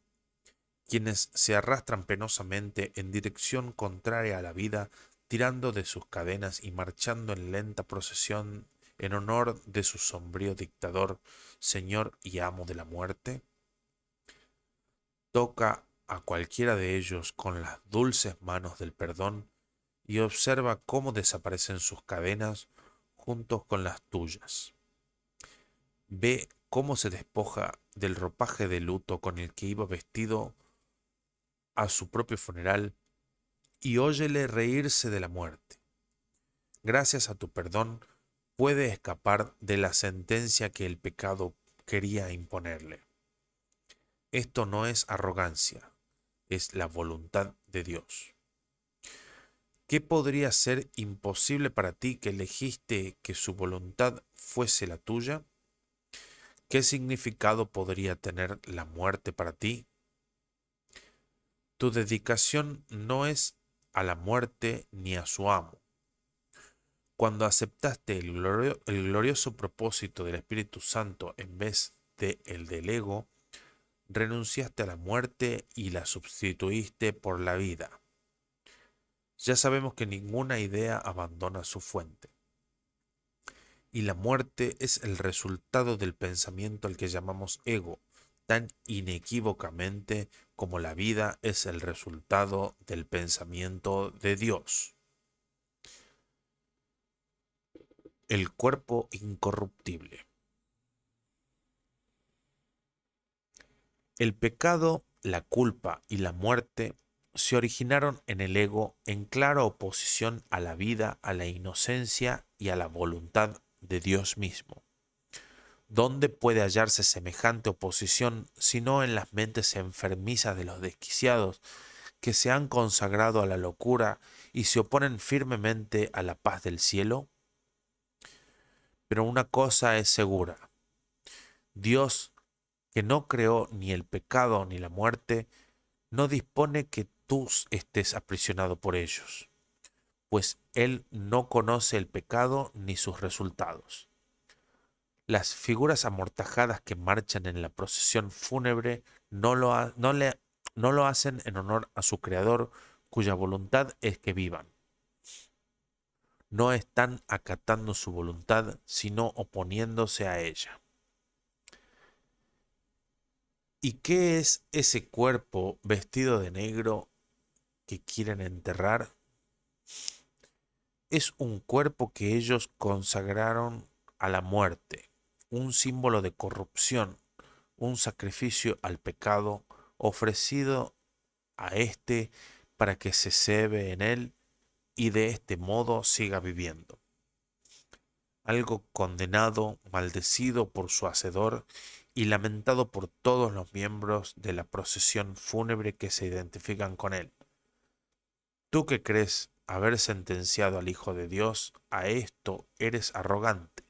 quienes se arrastran penosamente en dirección contraria a la vida, tirando de sus cadenas y marchando en lenta procesión en honor de su sombrío dictador, señor y amo de la muerte. Toca a cualquiera de ellos con las dulces manos del perdón y observa cómo desaparecen sus cadenas juntos con las tuyas. Ve cómo se despoja del ropaje de luto con el que iba vestido a su propio funeral y óyele reírse de la muerte. Gracias a tu perdón puede escapar de la sentencia que el pecado quería imponerle. Esto no es arrogancia, es la voluntad de Dios. ¿Qué podría ser imposible para ti que elegiste que su voluntad fuese la tuya? ¿Qué significado podría tener la muerte para ti? Tu dedicación no es a la muerte ni a su amo. Cuando aceptaste el glorioso propósito del Espíritu Santo en vez de el del ego, renunciaste a la muerte y la sustituiste por la vida. Ya sabemos que ninguna idea abandona su fuente. Y la muerte es el resultado del pensamiento al que llamamos ego, tan inequívocamente como la vida es el resultado del pensamiento de Dios. El cuerpo incorruptible. El pecado, la culpa y la muerte se originaron en el ego en clara oposición a la vida, a la inocencia y a la voluntad de Dios mismo. ¿Dónde puede hallarse semejante oposición sino en las mentes enfermizas de los desquiciados que se han consagrado a la locura y se oponen firmemente a la paz del cielo? Pero una cosa es segura: Dios, que no creó ni el pecado ni la muerte, no dispone que tú estés aprisionado por ellos, pues Él no conoce el pecado ni sus resultados. Las figuras amortajadas que marchan en la procesión fúnebre no lo hacen en honor a su Creador, cuya voluntad es que vivan. No están acatando su voluntad, sino oponiéndose a ella. ¿Y qué es ese cuerpo vestido de negro que quieren enterrar? Es un cuerpo que ellos consagraron a la muerte, un símbolo de corrupción, un sacrificio al pecado ofrecido a éste para que se cebe en él y de este modo siga viviendo. Algo condenado, maldecido por su hacedor y lamentado por todos los miembros de la procesión fúnebre que se identifican con él. Tú que crees haber sentenciado al Hijo de Dios a esto, eres arrogante,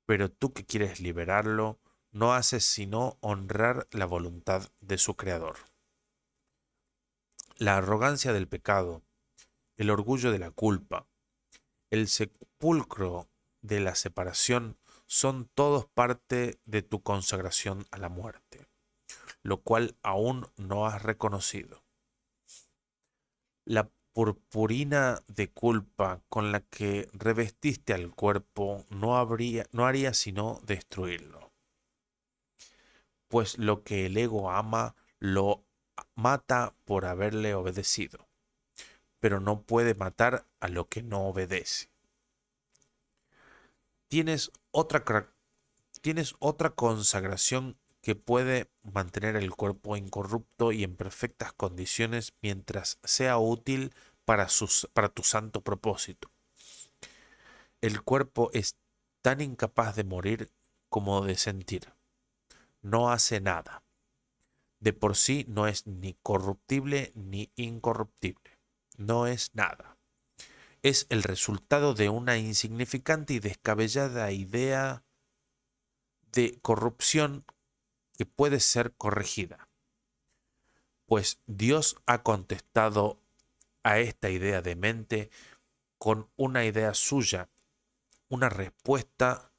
pero tú que quieres liberarlo, no haces sino honrar la voluntad de su Creador. La arrogancia del pecado, el orgullo de la culpa, el sepulcro de la separación son todos parte de tu consagración a la muerte, lo cual aún no has reconocido. La purpurina de culpa con la que revestiste al cuerpo no haría sino destruirlo, pues lo que el ego ama lo mata por haberle obedecido, pero no puede matar a lo que no obedece. Tienes tienes otra consagración que puede mantener el cuerpo incorrupto y en perfectas condiciones mientras sea útil para tu santo propósito. El cuerpo es tan incapaz de morir como de sentir. No hace nada. De por sí no es ni corruptible ni incorruptible. No es nada. Es el resultado de una insignificante y descabellada idea de corrupción que puede ser corregida. Pues Dios ha contestado a esta idea de mente con una idea suya, una respuesta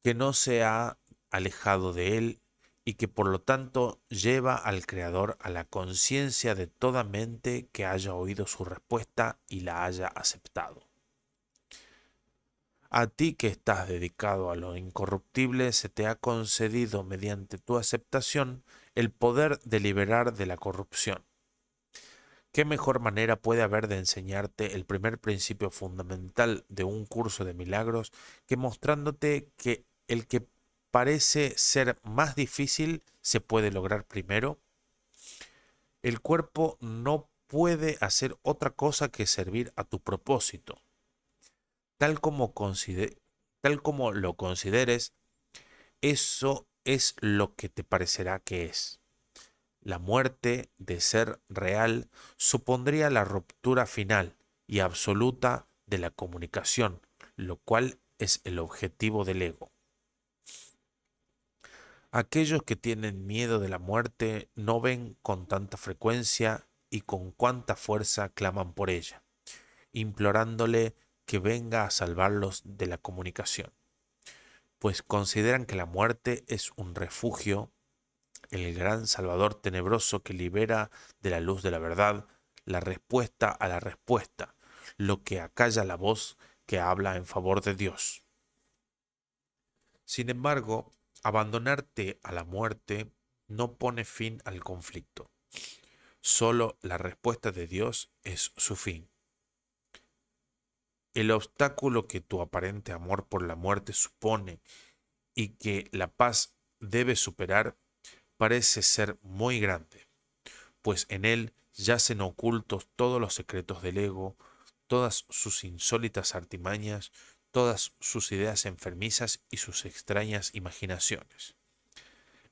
que no se ha alejado de él y que por lo tanto lleva al Creador a la conciencia de toda mente que haya oído su respuesta y la haya aceptado. A ti que estás dedicado a lo incorruptible, se te ha concedido mediante tu aceptación el poder de liberar de la corrupción. ¿Qué mejor manera puede haber de enseñarte el primer principio fundamental de un curso de milagros que mostrándote que el que parece ser más difícil se puede lograr primero? El cuerpo no puede hacer otra cosa que servir a tu propósito. Tal como, tal como lo consideres, eso es lo que te parecerá que es. La muerte, de ser real, supondría la ruptura final y absoluta de la comunicación, lo cual es el objetivo del ego. Aquellos que tienen miedo de la muerte no ven con tanta frecuencia y con cuánta fuerza claman por ella, implorándole que venga a salvarlos de la comunicación, pues consideran que la muerte es un refugio, el gran Salvador tenebroso que libera de la luz de la verdad, la respuesta a la respuesta, lo que acalla la voz que habla en favor de Dios. Sin embargo, Abandonarte a la muerte no pone fin al conflicto. Solo la respuesta de Dios es su fin. El obstáculo que tu aparente amor por la muerte supone y que la paz debe superar parece ser muy grande, pues en él yacen ocultos todos los secretos del ego, todas sus insólitas artimañas, todas sus ideas enfermizas y sus extrañas imaginaciones.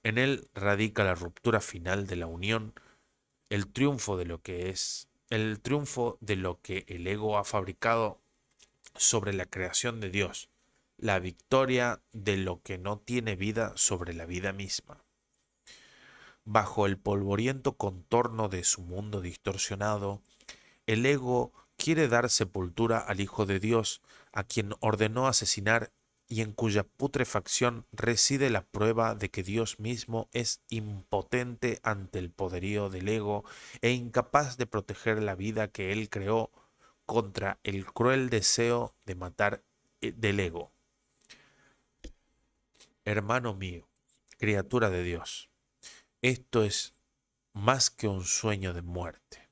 En él radica la ruptura final de la unión, el triunfo de lo que es, el triunfo de lo que el ego ha fabricado sobre la creación de Dios, la victoria de lo que no tiene vida sobre la vida misma. Bajo el polvoriento contorno de su mundo distorsionado, el ego quiere dar sepultura al Hijo de Dios, a quien ordenó asesinar y en cuya putrefacción reside la prueba de que Dios mismo es impotente ante el poderío del ego e incapaz de proteger la vida que él creó contra el cruel deseo de matar del ego. Hermano mío, criatura de Dios, esto es más que un sueño de muerte.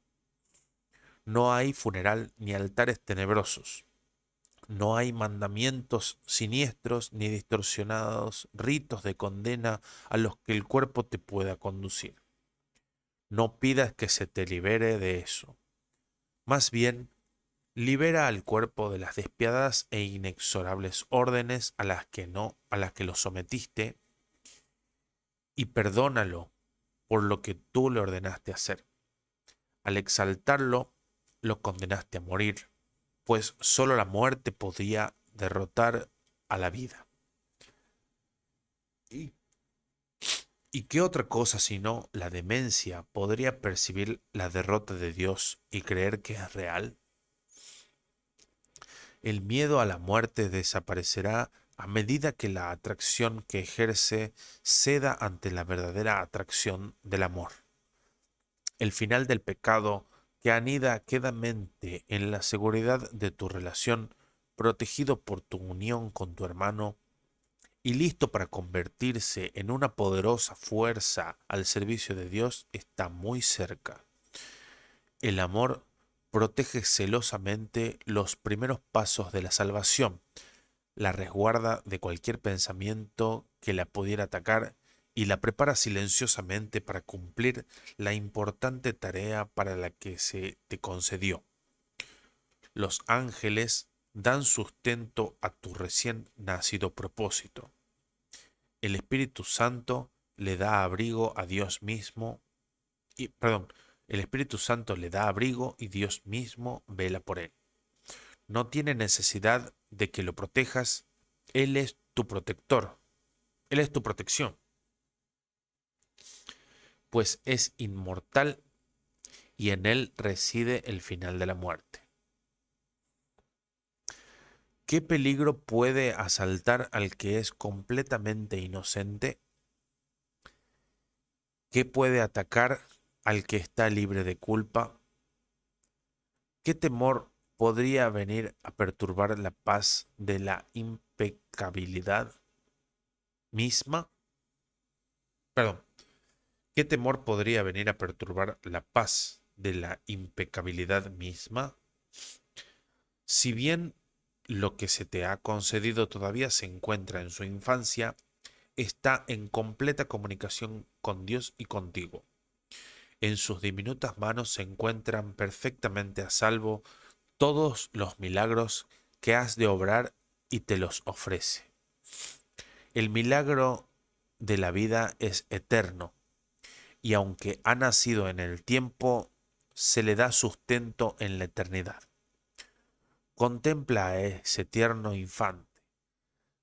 No hay funeral ni altares tenebrosos. No hay mandamientos siniestros ni distorsionados ritos de condena a los que el cuerpo te pueda conducir. No pidas que se te libere de eso. Más bien, libera al cuerpo de las despiadadas e inexorables órdenes a las que lo sometiste y perdónalo por lo que tú le ordenaste hacer. Al exaltarlo, lo condenaste a morir, pues sólo la muerte podía derrotar a la vida. ¿Y, y qué otra cosa sino la demencia podría percibir la derrota de Dios y creer que es real? El miedo a la muerte desaparecerá a medida que la atracción que ejerce ceda ante la verdadera atracción del amor. El final del pecado que anida quedamente en la seguridad de tu relación, protegido por tu unión con tu hermano y listo para convertirse en una poderosa fuerza al servicio de Dios, está muy cerca. El amor protege celosamente los primeros pasos de la salvación, la resguarda de cualquier pensamiento que la pudiera atacar y la prepara silenciosamente para cumplir la importante tarea para la que se te concedió. Los ángeles dan sustento a tu recién nacido propósito. El Espíritu Santo le da abrigo a Dios mismo, el Espíritu Santo le da abrigo y Dios mismo vela por él. No tiene necesidad de que lo protejas, Él es tu protector, Él es tu protección, pues es inmortal y en Él reside el final de la muerte. ¿Qué peligro puede asaltar al que es completamente inocente? ¿Qué puede atacar al que está libre de culpa? ¿Qué temor podría venir a perturbar la paz de la impecabilidad misma? Perdón. ¿Qué temor podría venir a perturbar la paz de la impecabilidad misma? Si bien lo que se te ha concedido todavía se encuentra en su infancia, está en completa comunicación con Dios y contigo. En sus diminutas manos se encuentran perfectamente a salvo todos los milagros que has de obrar y te los ofrece. El milagro de la vida es eterno y aunque ha nacido en el tiempo, se le da sustento en la eternidad. Contempla a ese tierno infante,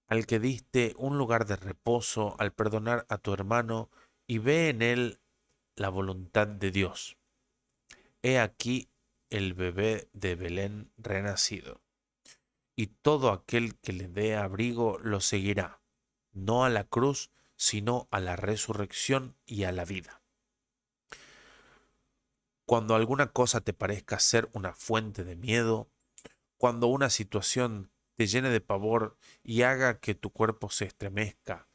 al que diste un lugar de reposo al perdonar a tu hermano, y ve en él la voluntad de Dios. He aquí el bebé de Belén renacido, y todo aquel que le dé abrigo lo seguirá, no a la cruz, sino a la resurrección y a la vida. Cuando alguna cosa te parezca ser una fuente de miedo, cuando una situación te llene de pavor y haga que tu cuerpo se estremezca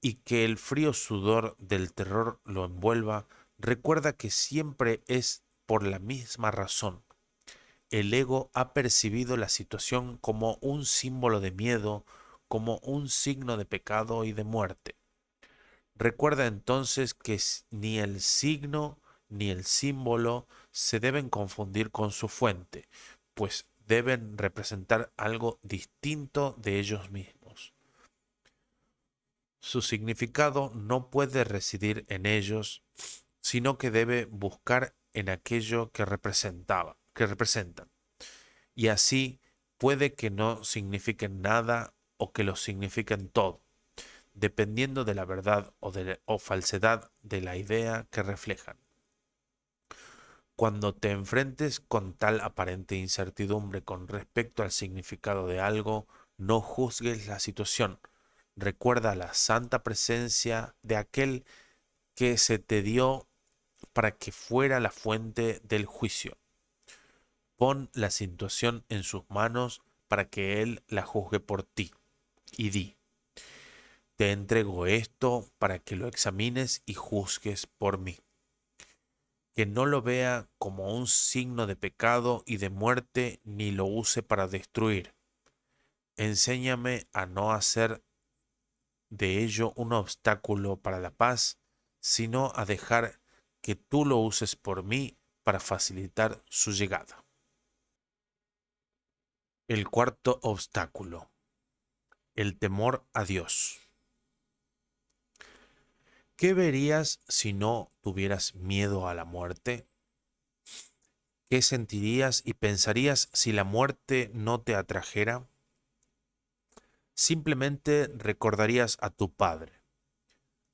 y que el frío sudor del terror lo envuelva, recuerda que siempre es por la misma razón. El ego ha percibido la situación como un símbolo de miedo, como un signo de pecado y de muerte. Recuerda entonces que ni el signo ni el símbolo se deben confundir con su fuente, pues deben representar algo distinto de ellos mismos. Su significado no puede residir en ellos, sino que debe buscar en aquello que representan. Y así puede que no signifiquen nada o que lo signifiquen todo, dependiendo de la verdad o falsedad de la idea que reflejan. Cuando te enfrentes con tal aparente incertidumbre con respecto al significado de algo, no juzgues la situación. Recuerda la santa presencia de aquel que se te dio para que fuera la fuente del juicio. Pon la situación en sus manos para que Él la juzgue por ti. Y di, te entrego esto para que lo examines y juzgues por mí. Que no lo vea como un signo de pecado y de muerte, ni lo use para destruir. Enséñame a no hacer de ello un obstáculo para la paz, sino a dejar que tú lo uses por mí para facilitar su llegada. El cuarto obstáculo, el temor a Dios. ¿Qué verías si no tuvieras miedo a la muerte? ¿Qué sentirías y pensarías si la muerte no te atrajera? Simplemente recordarías a tu Padre,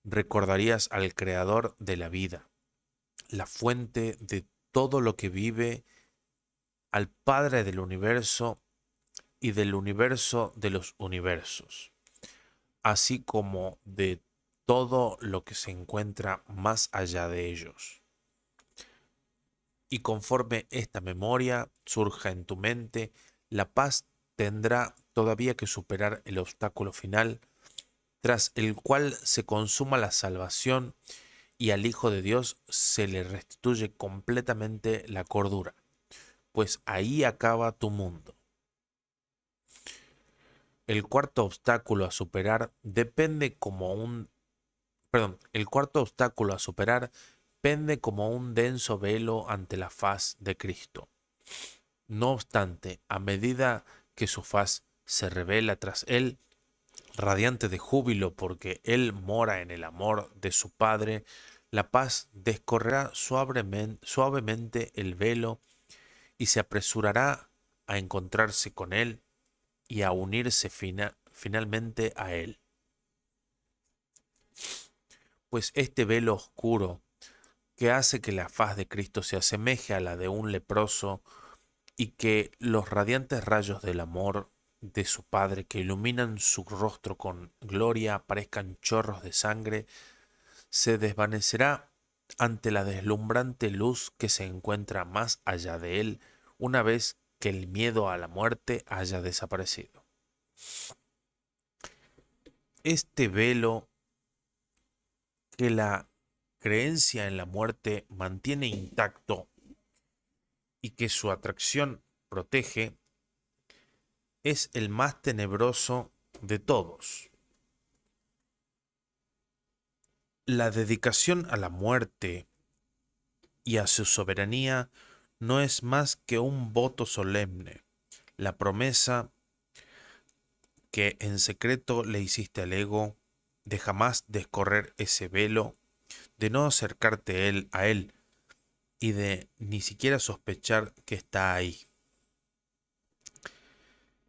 recordarías al Creador de la vida, la fuente de todo lo que vive, al Padre del universo y del universo de los universos, así como de todo lo que se encuentra más allá de ellos. Y conforme esta memoria surja en tu mente, la paz tendrá todavía que superar el obstáculo final, tras el cual se consuma la salvación y al Hijo de Dios se le restituye completamente la cordura, pues ahí acaba tu mundo. El cuarto obstáculo a superar el cuarto obstáculo a superar pende como un denso velo ante la faz de Cristo. No obstante, a medida que su faz se revela tras él, radiante de júbilo porque él mora en el amor de su Padre, la paz descorrerá suavemente el velo y se apresurará a encontrarse con él y a unirse finalmente a él. Pues este velo oscuro que hace que la faz de Cristo se asemeje a la de un leproso y que los radiantes rayos del amor de su Padre que iluminan su rostro con gloria parezcan chorros de sangre, se desvanecerá ante la deslumbrante luz que se encuentra más allá de él una vez que el miedo a la muerte haya desaparecido. Este velo que la creencia en la muerte mantiene intacto y que su atracción protege es el más tenebroso de todos. La dedicación a la muerte y a su soberanía no es más que un voto solemne, la promesa que en secreto le hiciste al ego de jamás descorrer ese velo, de no acercarte a él y de ni siquiera sospechar que está ahí.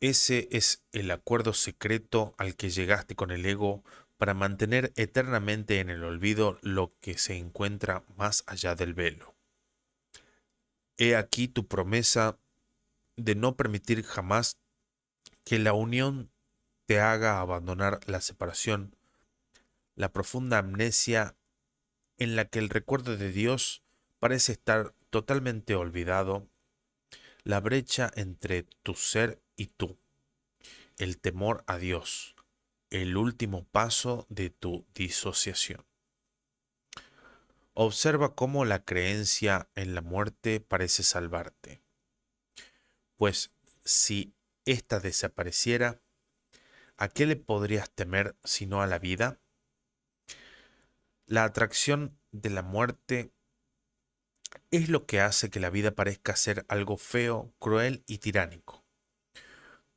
Ese es el acuerdo secreto al que llegaste con el ego para mantener eternamente en el olvido lo que se encuentra más allá del velo. He aquí tu promesa de no permitir jamás que la unión te haga abandonar la separación, la profunda amnesia en la que el recuerdo de Dios parece estar totalmente olvidado, la brecha entre tu ser y tú, el temor a Dios, el último paso de tu disociación. Observa cómo la creencia en la muerte parece salvarte, pues si ésta desapareciera, ¿a qué le podrías temer sino a la vida? La atracción de la muerte es lo que hace que la vida parezca ser algo feo, cruel y tiránico.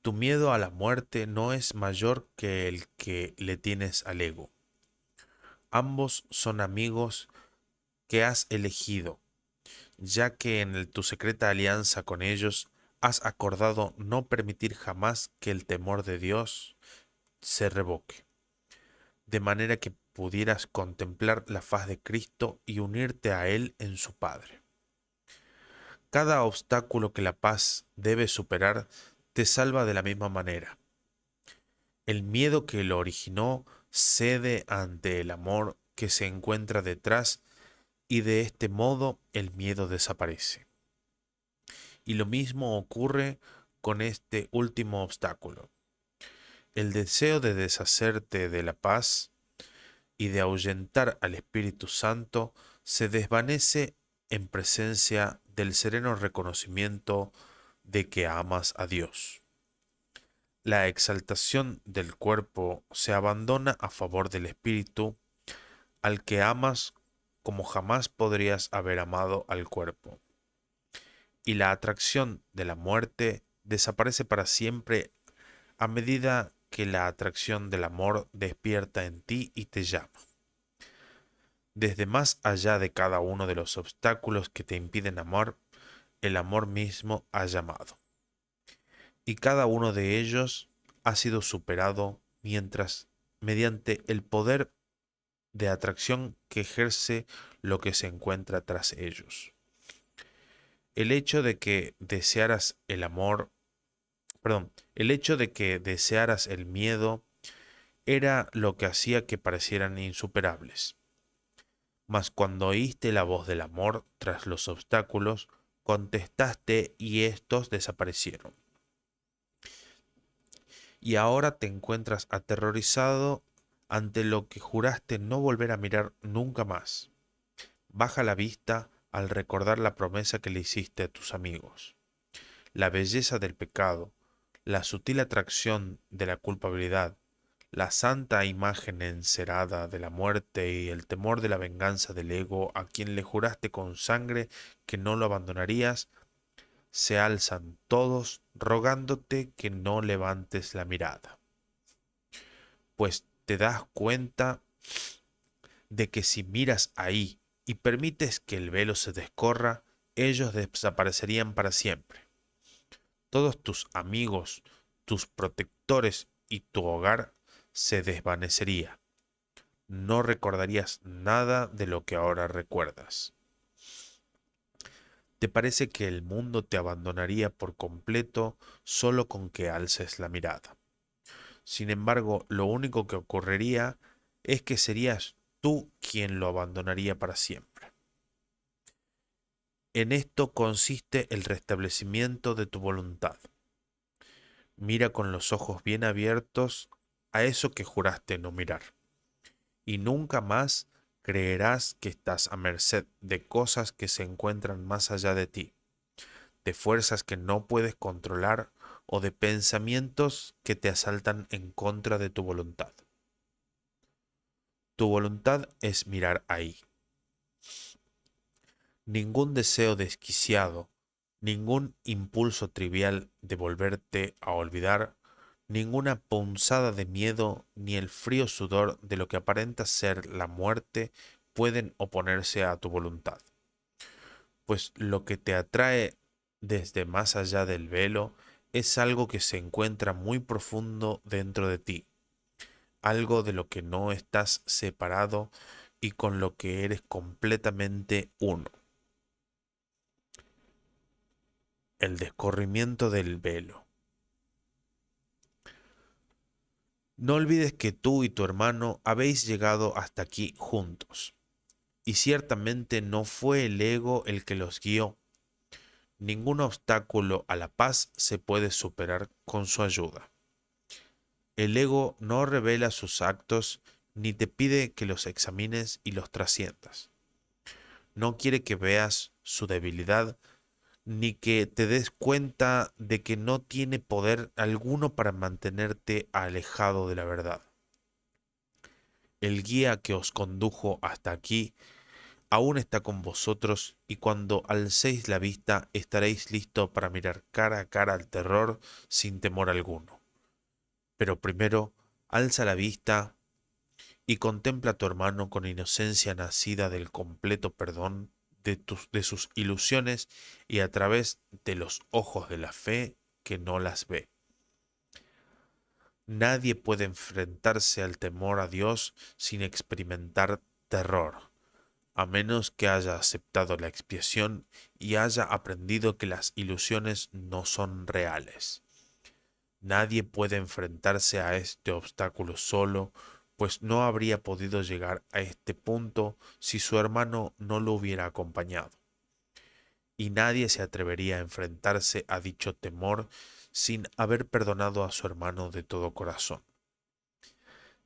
Tu miedo a la muerte no es mayor que el que le tienes al ego. Ambos son amigos que has elegido, ya que en tu secreta alianza con ellos has acordado no permitir jamás que el temor de Dios se revoque, de manera que pudieras contemplar la faz de Cristo y unirte a Él en su Padre. Cada obstáculo que la paz debe superar te salva de la misma manera. El miedo que lo originó cede ante el amor que se encuentra detrás y de este modo el miedo desaparece. Y lo mismo ocurre con este último obstáculo. El deseo de deshacerte de la paz y de ahuyentar al Espíritu Santo se desvanece en presencia del sereno reconocimiento de que amas a Dios. La exaltación del cuerpo se abandona a favor del Espíritu, al que amas como jamás podrías haber amado al cuerpo. Y la atracción de la muerte desaparece para siempre a medida que la atracción del amor despierta en ti y te llama. Desde más allá de cada uno de los obstáculos que te impiden amar, el amor mismo ha llamado. Y cada uno de ellos ha sido superado mediante el poder de atracción que ejerce lo que se encuentra tras ellos. El hecho de que desearas el amor, el hecho de que desearas el miedo era lo que hacía que parecieran insuperables. Mas cuando oíste la voz del amor tras los obstáculos, contestaste y estos desaparecieron. Y ahora te encuentras aterrorizado ante lo que juraste no volver a mirar nunca más. Baja la vista al recordar la promesa que le hiciste a tus amigos. La belleza del pecado, la sutil atracción de la culpabilidad, la santa imagen encerada de la muerte y el temor de la venganza del ego a quien le juraste con sangre que no lo abandonarías, se alzan todos rogándote que no levantes la mirada. Pues te das cuenta de que si miras ahí y permites que el velo se descorra, ellos desaparecerían para siempre. Todos tus amigos, tus protectores y tu hogar se desvanecería. No recordarías nada de lo que ahora recuerdas. Te parece que el mundo te abandonaría por completo solo con que alces la mirada. Sin embargo, lo único que ocurriría es que serías tú quien lo abandonaría para siempre. En esto consiste el restablecimiento de tu voluntad. Mira con los ojos bien abiertos a eso que juraste no mirar, y nunca más creerás que estás a merced de cosas que se encuentran más allá de ti, de fuerzas que no puedes controlar o de pensamientos que te asaltan en contra de tu voluntad. Tu voluntad es mirar ahí. Ningún deseo desquiciado, ningún impulso trivial de volverte a olvidar, ninguna punzada de miedo ni el frío sudor de lo que aparenta ser la muerte pueden oponerse a tu voluntad. Pues lo que te atrae desde más allá del velo es algo que se encuentra muy profundo dentro de ti, algo de lo que no estás separado y con lo que eres completamente uno. El descorrimiento del velo. No olvides que tú y tu hermano habéis llegado hasta aquí juntos, y ciertamente no fue el ego el que los guió. Ningún obstáculo a la paz se puede superar con su ayuda. El ego no revela sus actos ni te pide que los examines y los trasciendas. No quiere que veas su debilidad ni que te des cuenta de que no tiene poder alguno para mantenerte alejado de la verdad. El guía que os condujo hasta aquí aún está con vosotros y cuando alcéis la vista estaréis listos para mirar cara a cara al terror sin temor alguno. Pero primero, alza la vista y contempla a tu hermano con inocencia nacida del completo perdón de sus ilusiones y a través de los ojos de la fe que no las ve. Nadie puede enfrentarse al temor a Dios sin experimentar terror, a menos que haya aceptado la expiación y haya aprendido que las ilusiones no son reales. Nadie puede enfrentarse a este obstáculo solo, pues no habría podido llegar a este punto si su hermano no lo hubiera acompañado. Y nadie se atrevería a enfrentarse a dicho temor sin haber perdonado a su hermano de todo corazón.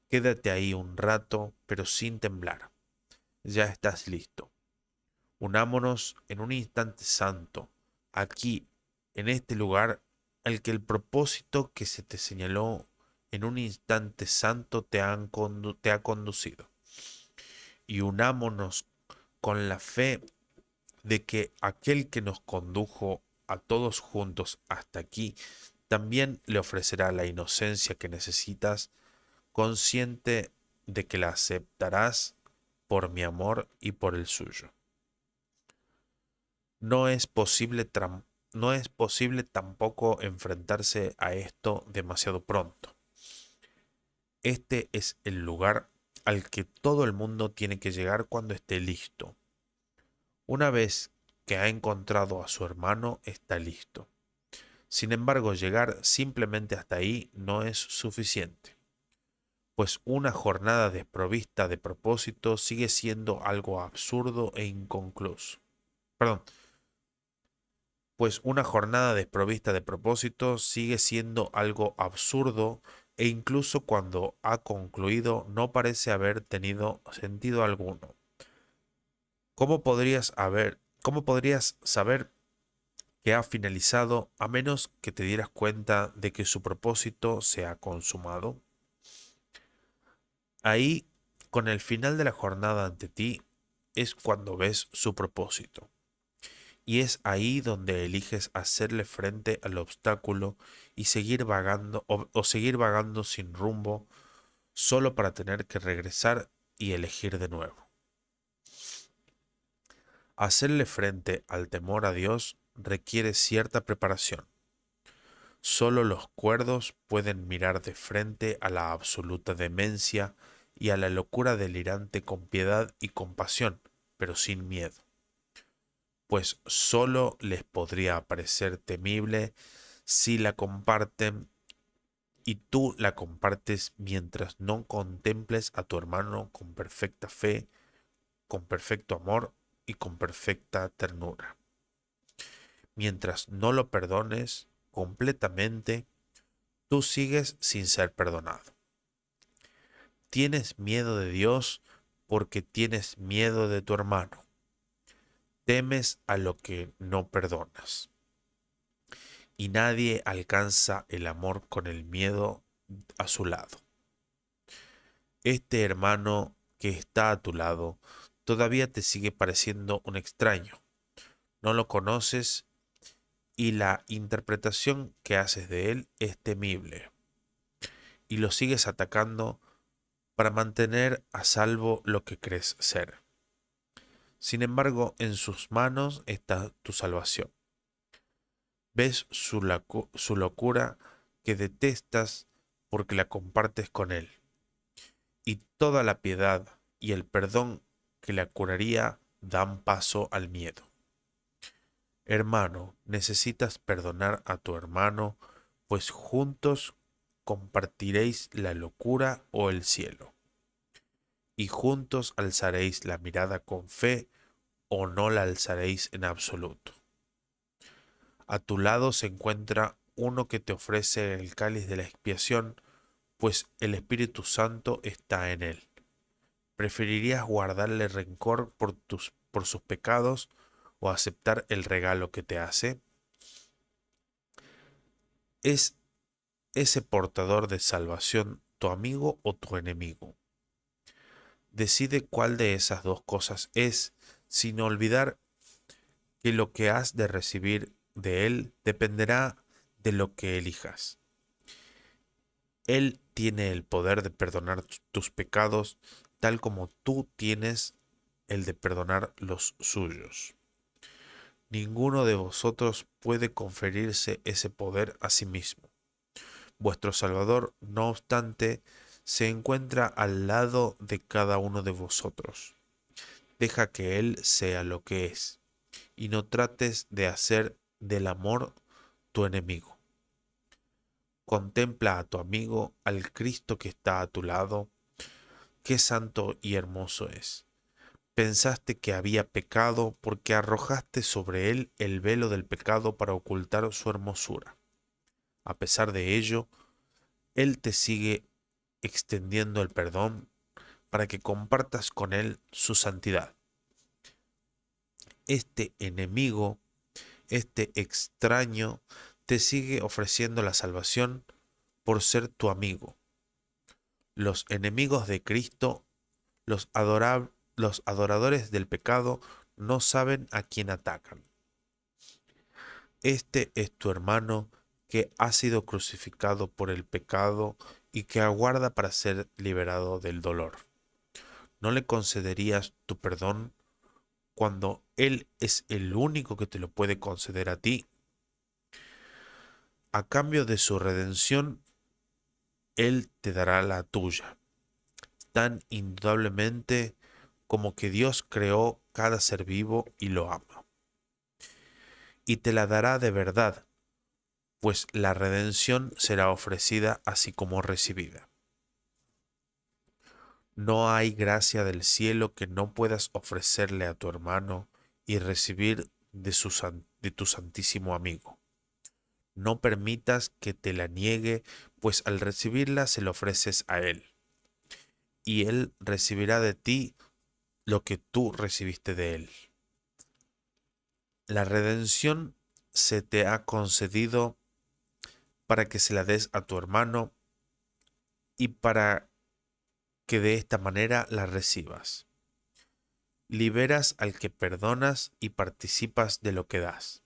Quédate ahí un rato, pero sin temblar. Ya estás listo. Unámonos en un instante santo, aquí, en este lugar, al que el propósito que se te señaló en un instante santo te ha conducido. Y unámonos con la fe de que aquel que nos condujo a todos juntos hasta aquí, también le ofrecerá la inocencia que necesitas, consciente de que la aceptarás por mi amor y por el suyo. No es posible, no es posible tampoco enfrentarse a esto demasiado pronto. Este es el lugar al que todo el mundo tiene que llegar cuando esté listo. Una vez que ha encontrado a su hermano, está listo. Sin embargo, llegar simplemente hasta ahí no es suficiente, pues una jornada desprovista de propósito sigue siendo algo absurdo e inconcluso. Perdón, pues una jornada desprovista de propósito sigue siendo algo absurdo e incluso cuando ha concluido no parece haber tenido sentido alguno. Cómo podrías saber que ha finalizado a menos que te dieras cuenta de que su propósito se ha consumado? Ahí, con el final de la jornada ante ti, es cuando ves su propósito. Y es ahí donde eliges hacerle frente al obstáculo y seguir vagando o seguir vagando sin rumbo, solo para tener que regresar y elegir de nuevo. Hacerle frente al temor a Dios requiere cierta preparación. Solo los cuerdos pueden mirar de frente a la absoluta demencia y a la locura delirante con piedad y compasión, pero sin miedo, pues solo les podría parecer temible si la comparten y tú la compartes mientras no contemples a tu hermano con perfecta fe, con perfecto amor y con perfecta ternura. Mientras no lo perdones completamente, tú sigues sin ser perdonado. Tienes miedo de Dios porque tienes miedo de tu hermano. Temes a lo que no perdonas. Y nadie alcanza el amor con el miedo a su lado. Este hermano que está a tu lado todavía te sigue pareciendo un extraño. No lo conoces y la interpretación que haces de él es temible. Y lo sigues atacando para mantener a salvo lo que crees ser. Sin embargo, en sus manos está tu salvación. Ves su locura que detestas porque la compartes con él. Y toda la piedad y el perdón que la curaría dan paso al miedo. Hermano, necesitas perdonar a tu hermano, pues juntos compartiréis la locura o el cielo. Y juntos alzaréis la mirada con fe o no la alzaréis en absoluto. A tu lado se encuentra uno que te ofrece el cáliz de la expiación, pues el Espíritu Santo está en él. ¿Preferirías guardarle rencor por sus pecados o aceptar el regalo que te hace? ¿Es ese portador de salvación tu amigo o tu enemigo? Decide cuál de esas dos cosas es, sin olvidar que lo que has de recibir de él dependerá de lo que elijas. Él tiene el poder de perdonar tus pecados, tal como tú tienes el de perdonar los suyos. Ninguno de vosotros puede conferirse ese poder a sí mismo. Vuestro Salvador, no obstante, se encuentra al lado de cada uno de vosotros. Deja que Él sea lo que es, y no trates de hacer del amor tu enemigo. Contempla a tu amigo, al Cristo que está a tu lado. Qué santo y hermoso es. Pensaste que había pecado porque arrojaste sobre él el velo del pecado para ocultar su hermosura. A pesar de ello, él te sigue extendiendo el perdón para que compartas con él su santidad. Este enemigo, este extraño, te sigue ofreciendo la salvación por ser tu amigo. Los enemigos de Cristo, los adoradores del pecado, no saben a quién atacan. Este es tu hermano que ha sido crucificado por el pecado y que aguarda para ser liberado del dolor. ¿No le concederías tu perdón cuando Él es el único que te lo puede conceder a ti? A cambio de su redención, Él te dará la tuya, tan indudablemente como que Dios creó cada ser vivo y lo ama. Y te la dará de verdad, pues la redención será ofrecida así como recibida. No hay gracia del cielo que no puedas ofrecerle a tu hermano y recibir de tu santísimo amigo. No permitas que te la niegue, pues al recibirla se la ofreces a él, y él recibirá de ti lo que tú recibiste de él. La redención se te ha concedido para que se la des a tu hermano y para que de esta manera la recibas. Liberas al que perdonas y participas de lo que das.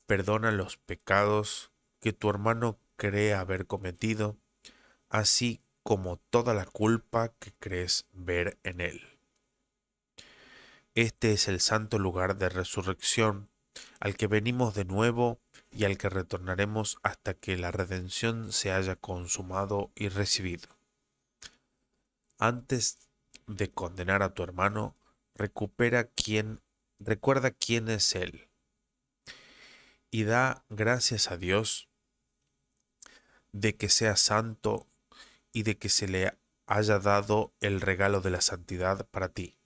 Perdona los pecados que tu hermano cree haber cometido, así como toda la culpa que crees ver en él. Este es el santo lugar de resurrección, al que venimos de nuevo y al que retornaremos hasta que la redención se haya consumado y recibido. Antes de condenar a tu hermano, recuerda quién es él y da gracias a Dios de que sea santo y de que se le haya dado el regalo de la santidad para ti.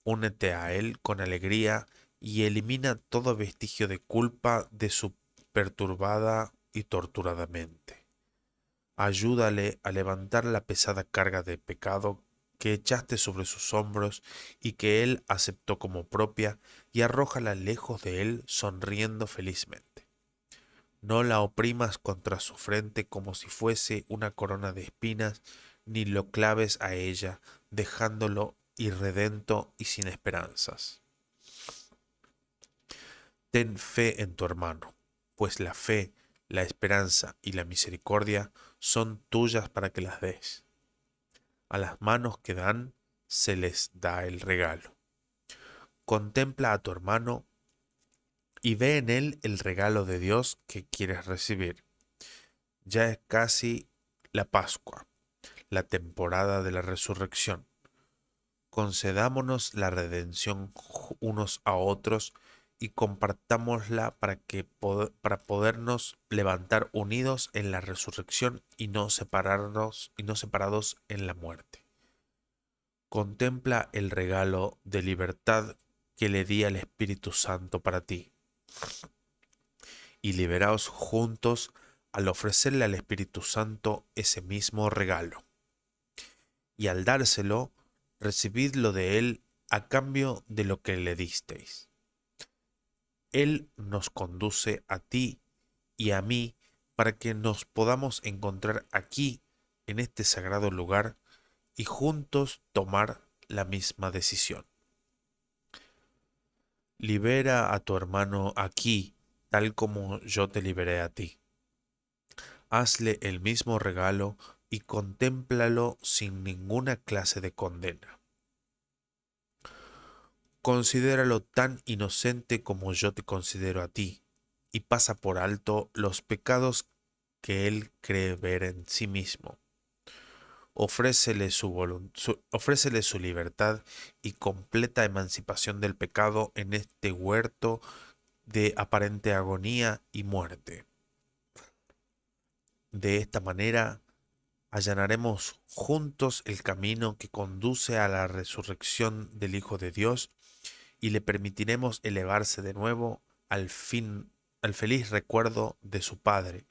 Únete a él con alegría y elimina todo vestigio de culpa de su perturbada y torturada mente. Ayúdale a levantar la pesada carga de pecado que echaste sobre sus hombros y que él aceptó como propia, y arrójala lejos de él sonriendo felizmente. No la oprimas contra su frente como si fuese una corona de espinas, ni lo claves a ella, dejándolo irredento y sin esperanzas. Ten fe en tu hermano, pues la fe, la esperanza y la misericordia son tuyas para que las des. A las manos que dan se les da el regalo. Contempla a tu hermano y ve en él el regalo de Dios que quieres recibir. Ya es casi la Pascua, la temporada de la resurrección. Concedámonos la redención unos a otros y compartámosla para podernos levantar unidos en la resurrección y no separados en la muerte. Contempla el regalo de libertad que le di al Espíritu Santo para ti, y liberaos juntos al ofrecerle al Espíritu Santo ese mismo regalo. Y al dárselo, recibidlo de Él a cambio de lo que le disteis. Él nos conduce a ti y a mí para que nos podamos encontrar aquí, en este sagrado lugar, y juntos tomar la misma decisión. Libera a tu hermano aquí, tal como yo te liberé a ti. Hazle el mismo regalo y contémplalo sin ninguna clase de condena. Considéralo tan inocente como yo te considero a ti, y pasa por alto los pecados que él cree ver en sí mismo. Ofrécele su libertad y completa emancipación del pecado en este huerto de aparente agonía y muerte. De esta manera allanaremos juntos el camino que conduce a la resurrección del Hijo de Dios y le permitiremos elevarse de nuevo al feliz recuerdo de su Padre,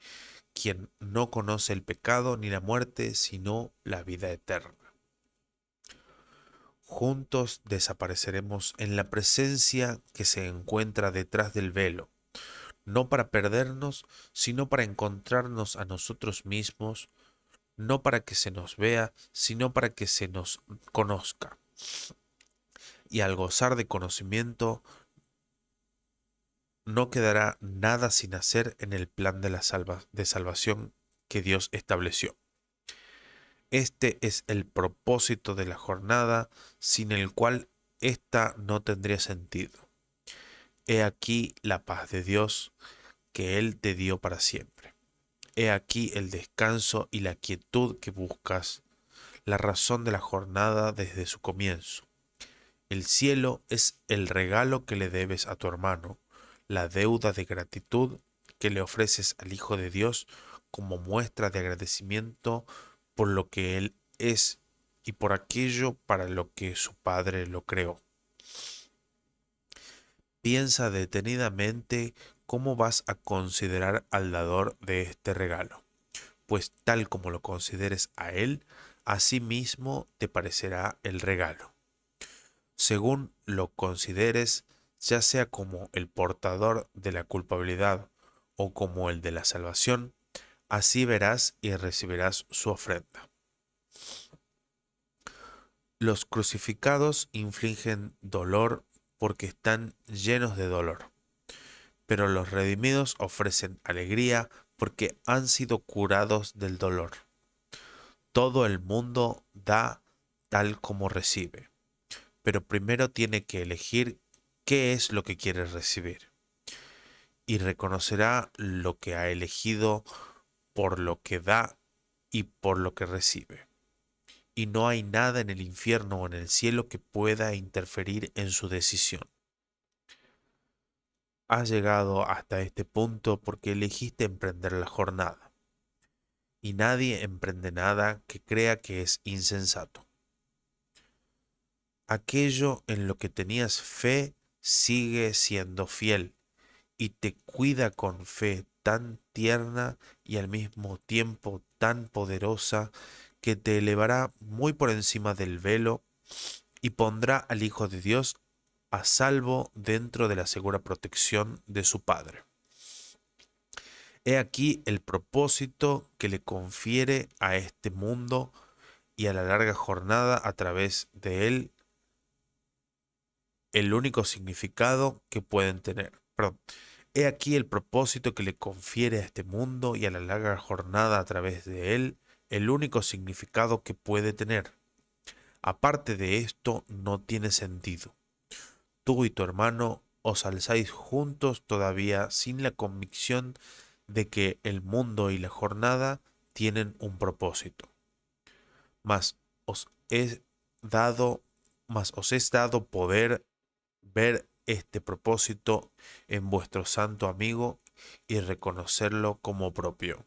quien no conoce el pecado ni la muerte, sino la vida eterna. Juntos desapareceremos en la presencia que se encuentra detrás del velo, no para perdernos, sino para encontrarnos a nosotros mismos, no para que se nos vea, sino para que se nos conozca. Y al gozar de conocimiento, no quedará nada sin hacer en el plan de salvación que Dios estableció. Este es el propósito de la jornada, sin el cual ésta no tendría sentido. He aquí la paz de Dios que Él te dio para siempre. He aquí el descanso y la quietud que buscas, la razón de la jornada desde su comienzo. El cielo es el regalo que le debes a tu hermano, la deuda de gratitud que le ofreces al Hijo de Dios como muestra de agradecimiento por lo que Él es y por aquello para lo que su Padre lo creó. Piensa detenidamente cómo vas a considerar al dador de este regalo, pues tal como lo consideres a Él, así mismo te parecerá el regalo. Según lo consideres, ya sea como el portador de la culpabilidad o como el de la salvación, así verás y recibirás su ofrenda. Los crucificados infligen dolor porque están llenos de dolor, pero los redimidos ofrecen alegría porque han sido curados del dolor. Todo el mundo da tal como recibe, pero primero tiene que elegir qué es lo que quiere recibir, y reconocerá lo que ha elegido por lo que da y por lo que recibe. Y no hay nada en el infierno o en el cielo que pueda interferir en su decisión. Has llegado hasta este punto porque elegiste emprender la jornada, y nadie emprende nada que crea que es insensato. Aquello en lo que tenías fe sigue siendo fiel y te cuida con fe tan tierna y al mismo tiempo tan poderosa que te elevará muy por encima del velo y pondrá al Hijo de Dios a salvo dentro de la segura protección de su Padre. He aquí el propósito que le confiere a este mundo y a la larga jornada a través de él, el único significado que pueden tener. Perdón. He aquí el propósito que le confiere a este mundo y a la larga jornada a través de él, el único significado que puede tener. Aparte de esto, no tiene sentido. Tú y tu hermano os alzáis juntos todavía sin la convicción de que el mundo y la jornada tienen un propósito. Mas os he dado, mas os es dado poder ver este propósito en vuestro santo amigo y reconocerlo como propio.